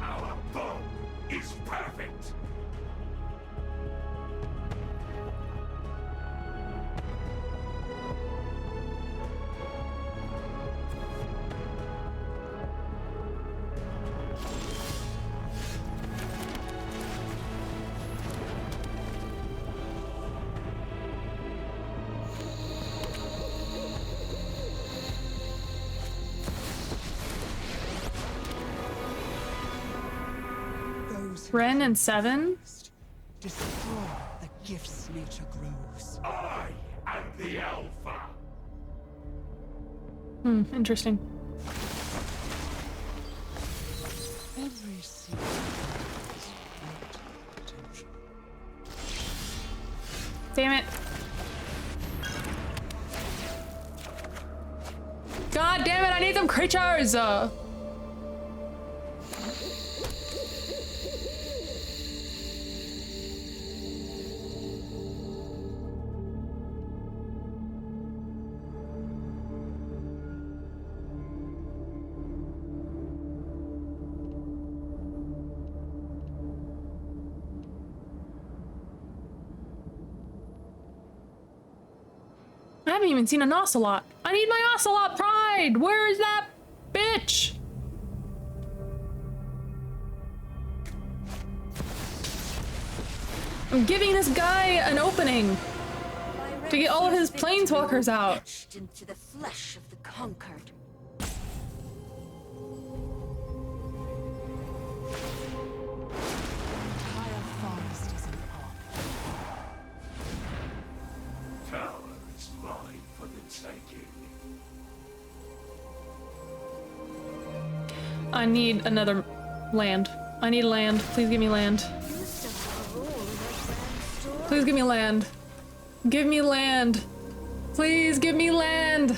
Our bow is perfect. Ren and 7? Destroy the gifts nature grows. I am the Alpha. Interesting. Every seed has great potential. Damn it. God damn it, I need some creatures! I haven't even seen an ocelot. I need my ocelot pride! Where is that bitch? I'm giving this guy an opening to get all of his planeswalkers out. Etched into the flesh of the conquered. Entire forest is an arc. Tower is mine for the taking. I need another land. I need land. Please give me land. Please give me land. Give me land. Please give me land.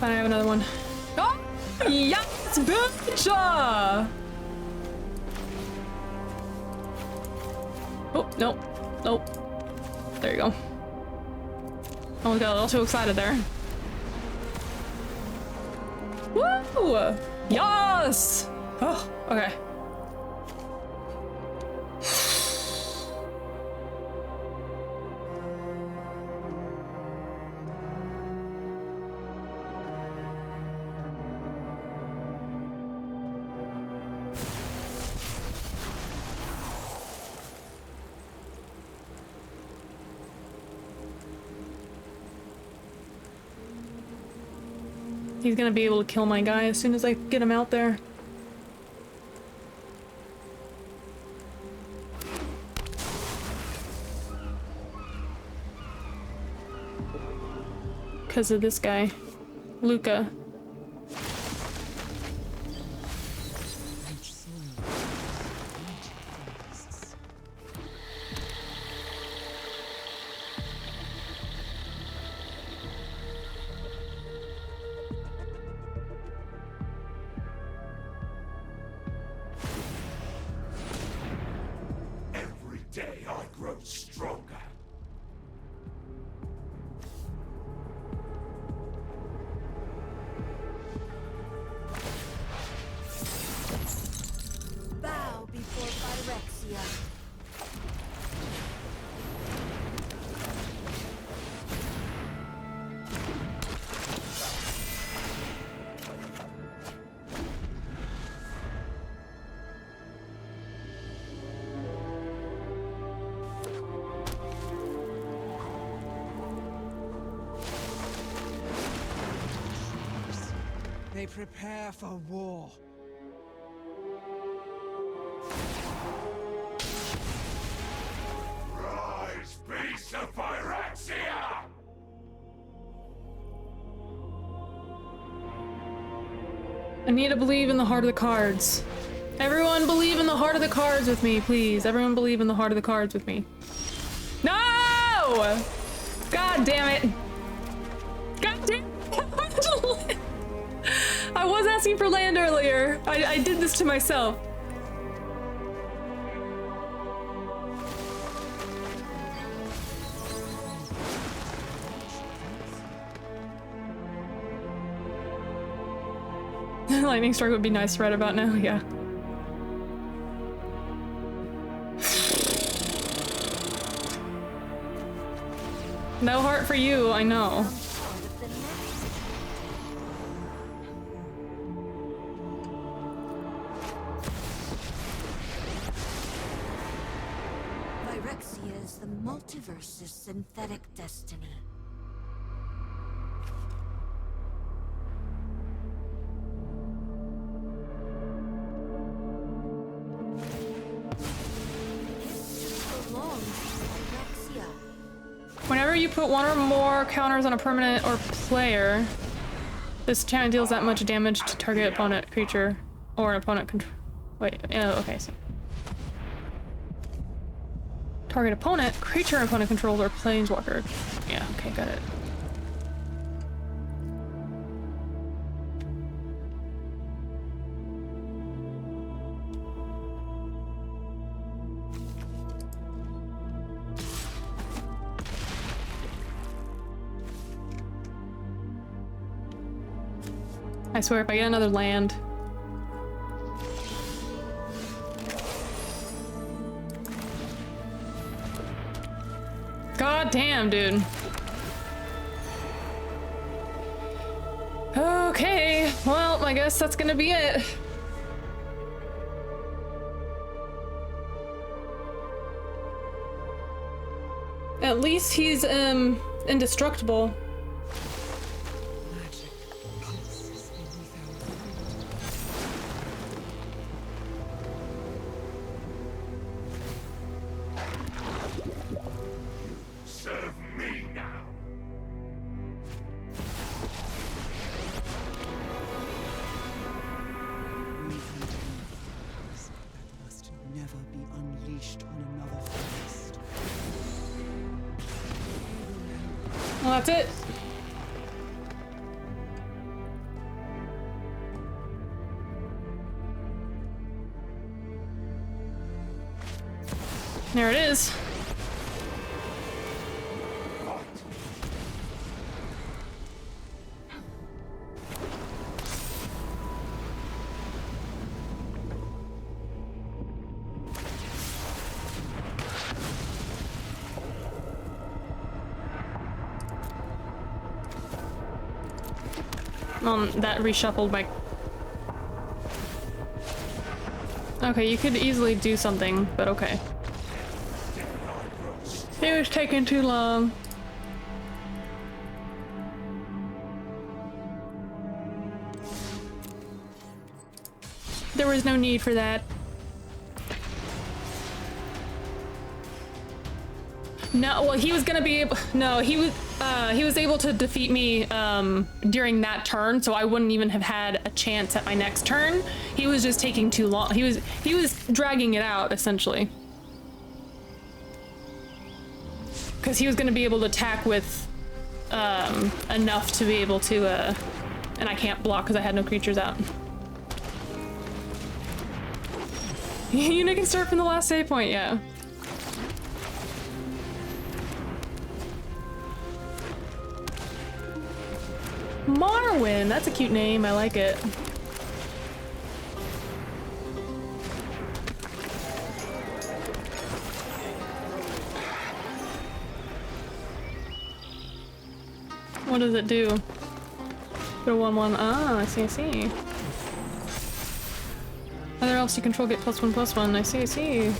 Fine, I have another one. Oh! Yes, bitch! Oh, nope. Nope. There you go. Oh, got a little too excited there. Woo! Yes! Oh, okay. He's gonna be able to kill my guy as soon as I get him out there. Because of this guy, Luca. Bow before Phyrexia. They prepare for war. Rise, beast of Phyrexia! I need to believe in the heart of the cards. Everyone believe in the heart of the cards with me, please. Everyone believe in the heart of the cards with me. No! God damn it. God damn it. I was asking for land earlier. I did this to myself. Lightning strike would be nice to write about now, yeah. No heart for you, I know. Phyrexia is the multiverse's synthetic destiny. Whenever you put one or more counters on a permanent or player, this enchantment deals that much damage to target opponent creature or an opponent control. Wait, oh, okay, so. Target opponent, creature opponent controls, or planeswalker. Yeah, okay, got it. I swear, if I get another land. God damn, dude. Okay, well, I guess that's gonna be it. At least he's, indestructible. Well, that's it. There it is. That reshuffled my... Okay, you could easily do something, but okay. It was taking too long. There was no need for that. No, well, he was gonna be able... No, he was able to defeat me during that turn, so I wouldn't even have had a chance at my next turn. He was just taking too long. He was dragging it out, essentially. Because he was gonna be able to attack with enough to be able to... and I can't block because I had no creatures out. You can start from the last save point, yeah. Marwyn, that's a cute name, I like it. What does it do? Put a 1/1. Ah, I see, I see. Other elves you control get +1/+1. I see, I see.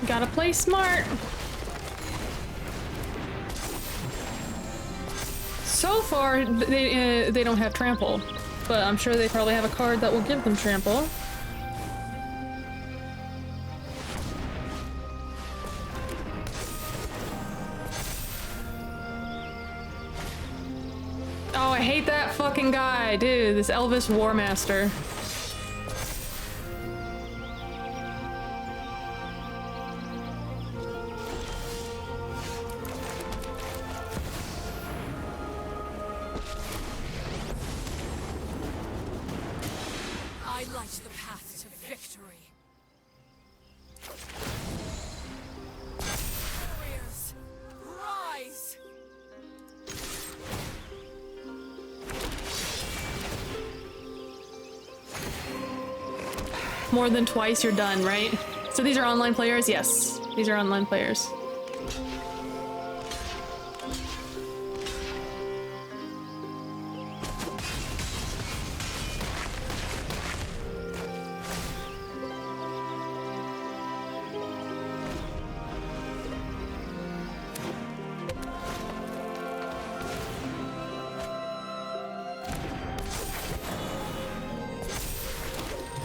Gotta play smart. So far, they don't have trample, but I'm sure they probably have a card that will give them trample. Oh, I hate that fucking guy, dude. This Elvis War Master. More than twice, you're done, right? So these are online players? Yes, these are online players.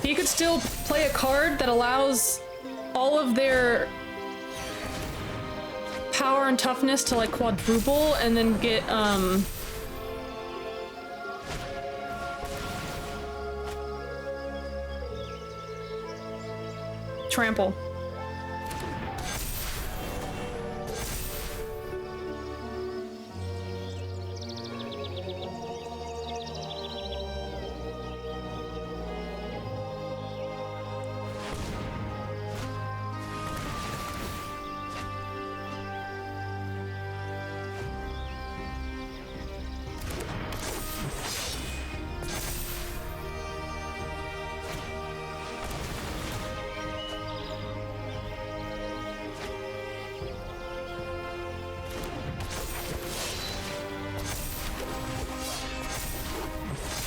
You could still play a card that allows all of their power and toughness to like quadruple and then get trample.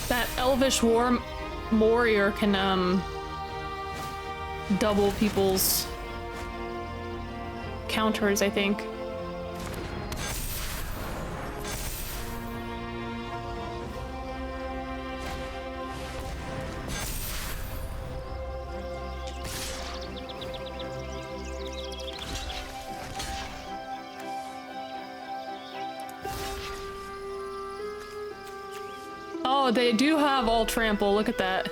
That Elvish warrior can double people's counters, I think. Oh, they do have all trample. Look at that.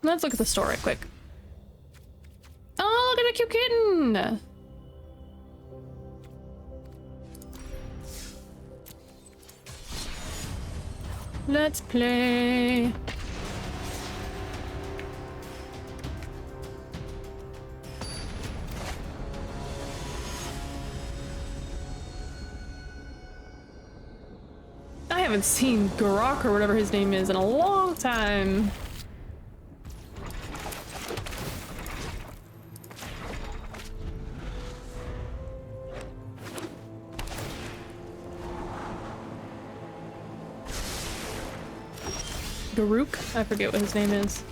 Let's look at the store right quick. Oh, look at a cute kitten! Let's play. I haven't seen Garak or whatever his name is in a long time. Garuk? I forget what his name is.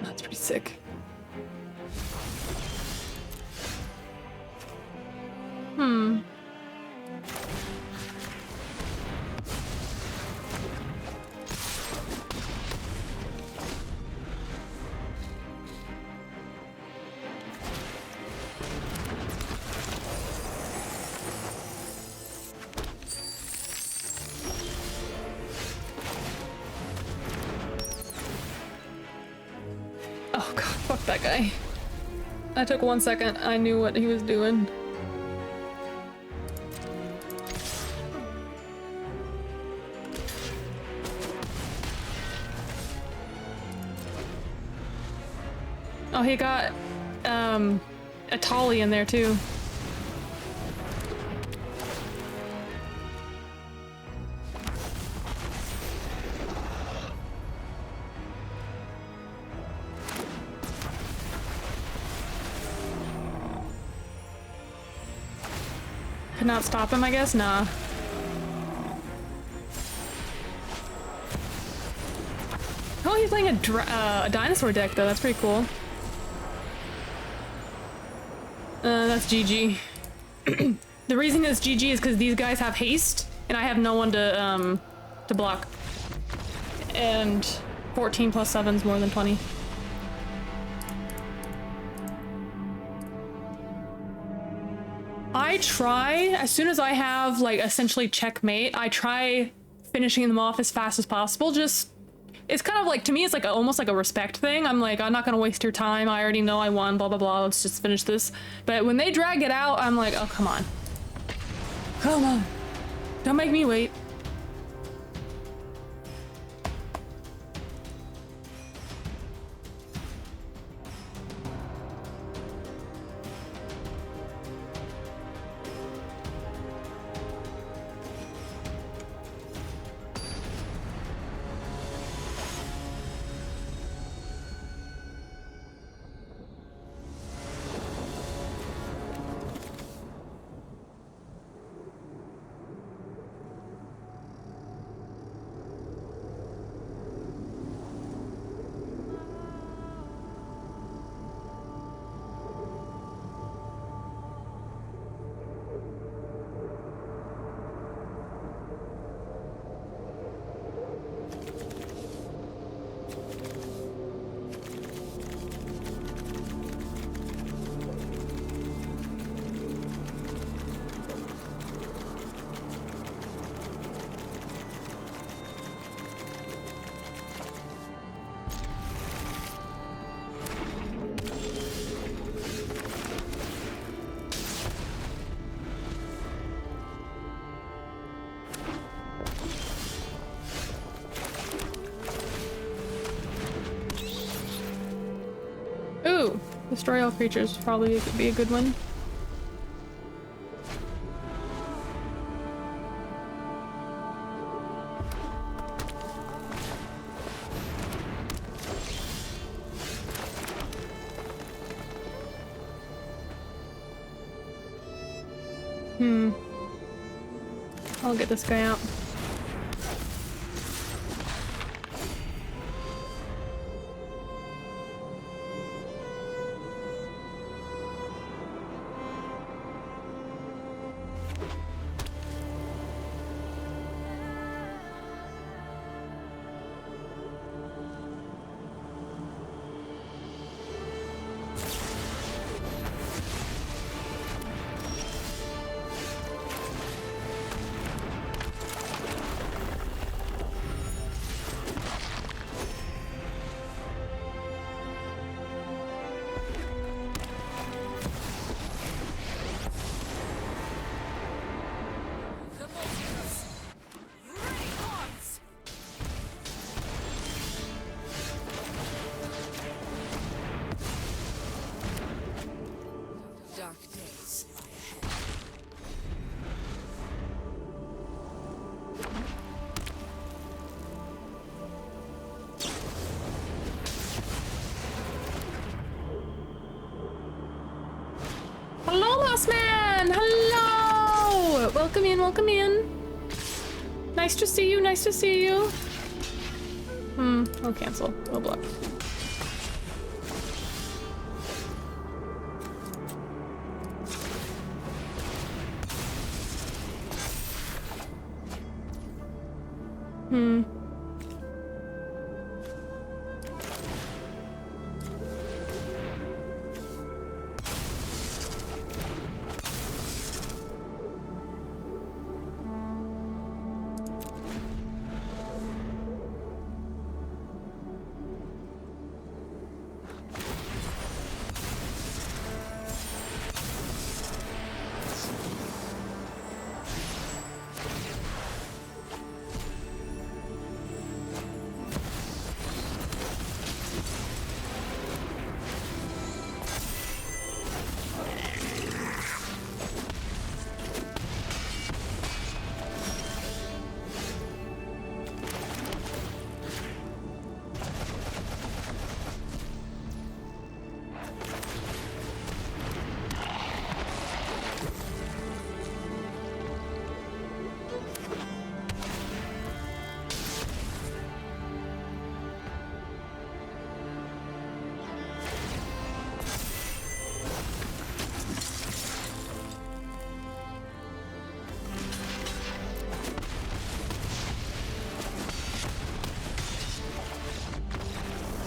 That's pretty sick. Oh god, fuck that guy. I took 1 second, I knew what he was doing. Oh, he got, a Tolly in there too. Could not stop him, I guess? Nah. Oh, he's playing a dinosaur deck, though. That's pretty cool. That's GG. The reason it's GG is because these guys have haste, and I have no one to block. And 14 plus 7 is more than 20. I try, as soon as I have, like, essentially checkmate, I try finishing them off as fast as possible. Just, it's kind of like, to me, it's like almost like a respect thing. I'm like, I'm not gonna waste your time. I already know I won, blah, blah, blah. Let's just finish this. But when they drag it out, I'm like, oh, come on. Come on. Don't make me wait. Ooh, destroy all creatures. Probably could be a good one. I'll get this guy out. Hello, last man! Hello! Welcome in, welcome in. Nice to see you, nice to see you. I'll cancel. Oh, block.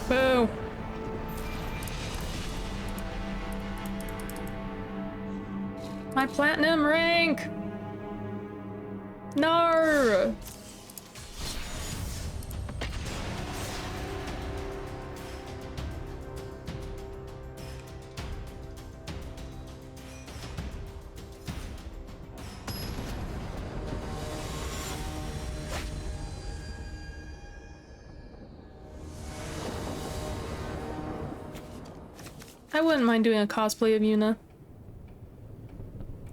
Boo. My platinum rank. No. I wouldn't mind doing a cosplay of Yuna.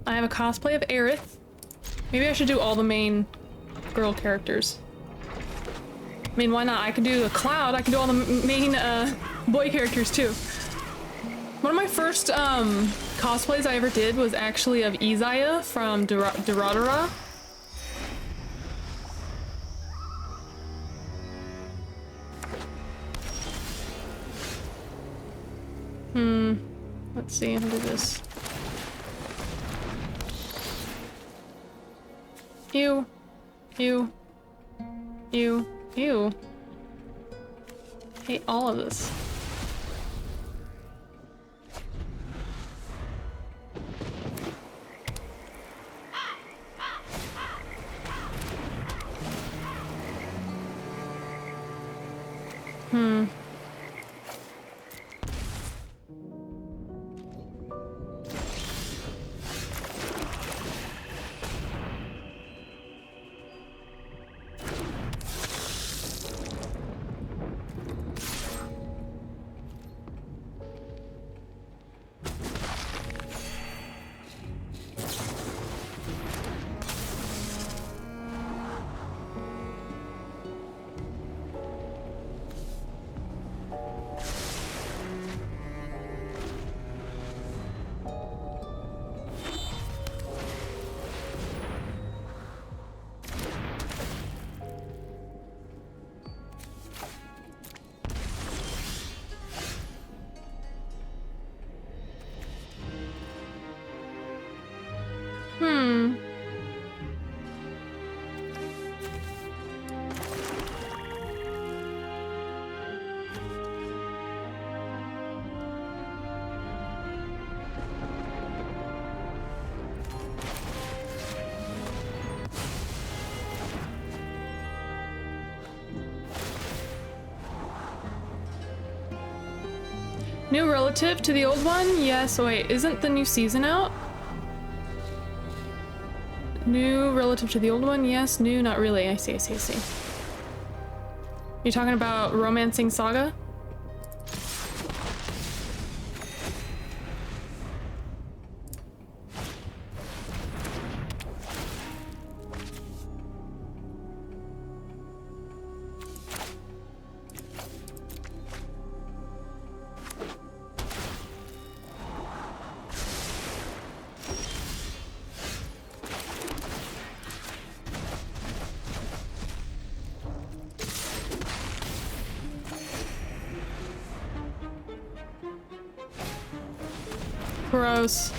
I have a cosplay of Aerith. Maybe I should do all the main girl characters. I mean, why not? I could do a Cloud. I could do all the main boy characters too. One of my first cosplays I ever did was actually of Izaya from Durarara. Let's see, how do this. Ew. Ew. Ew. Ew. Hate all of this. New relative to the old one? Yes, wait, isn't the new season out? New relative to the old one? Yes, new, not really. I see, I see, I see. You're talking about Romancing Saga? Gross.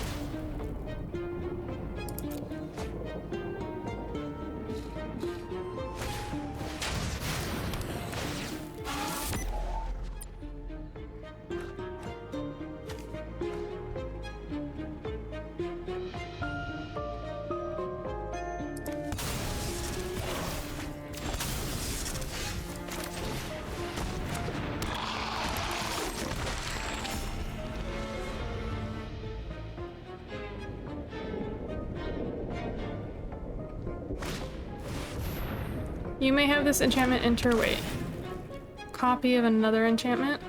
You may have this enchantment enter, wait. Copy of another enchantment?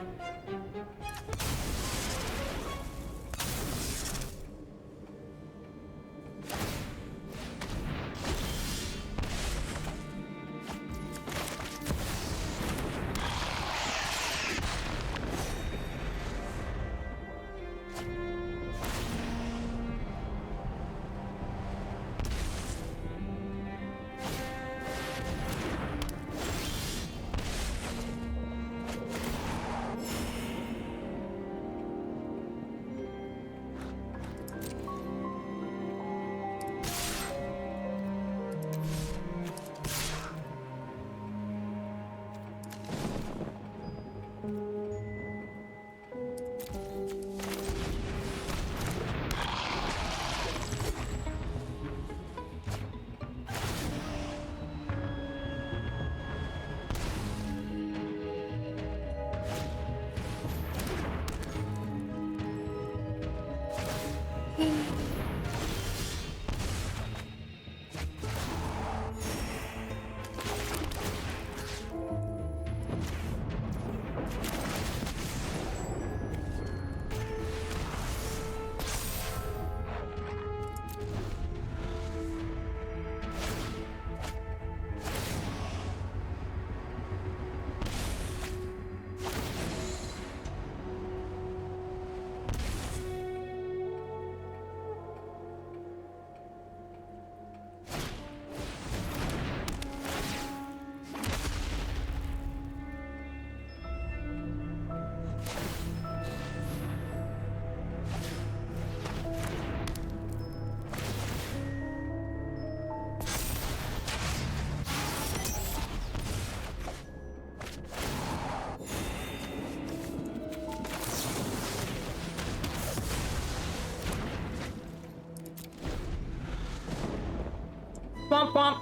Womp womp.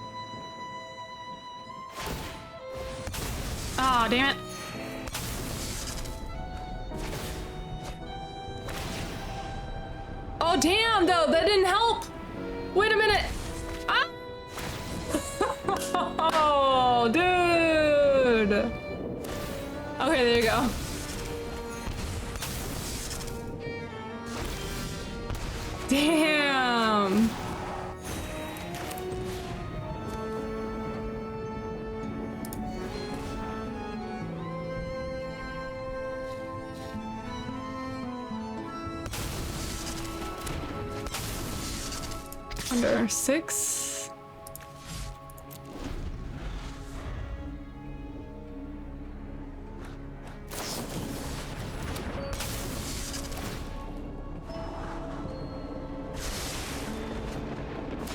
Ah, damn it. Oh, damn, though. That didn't help. Wait a minute. Ah! Oh, dude. Okay, there you go. Damn. Under 6.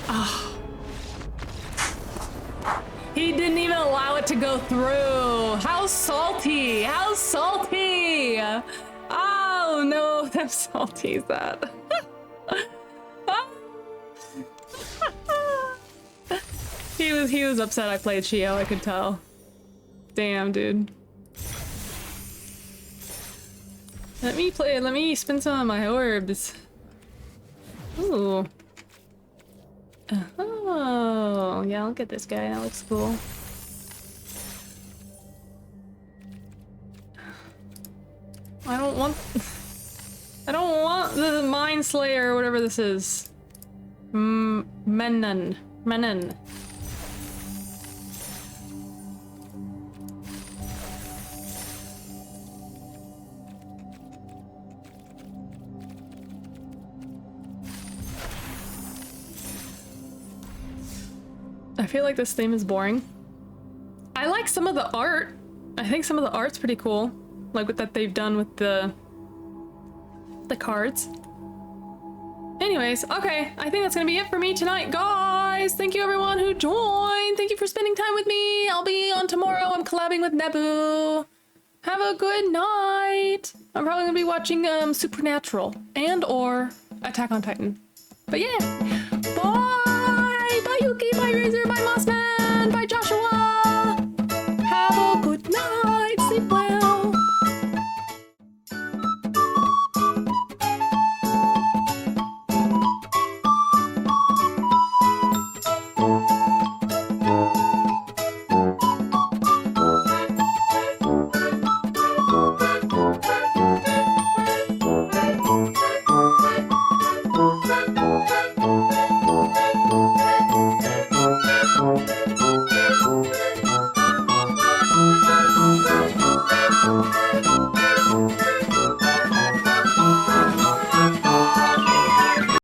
Ah. He didn't even allow it to go through. How salty! How salty! Oh no, how salty is that? He was upset I played Shio, I could tell. Damn, dude. Let me spin some of my orbs. Ooh. Oh, yeah, look at this guy. That looks cool. I don't want the Mind Slayer or whatever this is. Menon. I feel like this theme is boring. I like some of the art. I think some of the art's pretty cool. Like what that they've done with the cards. Anyways, okay, I think that's gonna be it for me tonight, guys. Thank you everyone who joined. Thank you for spending time with me. I'll be on tomorrow. I'm collabing with Nebu. Have a good night. I'm probably gonna be watching Supernatural and or Attack on Titan. But yeah, bye. Bye Yuki. Bye Razor. Bye Mossman. Bye Joshua. Have a good night. Sleep well.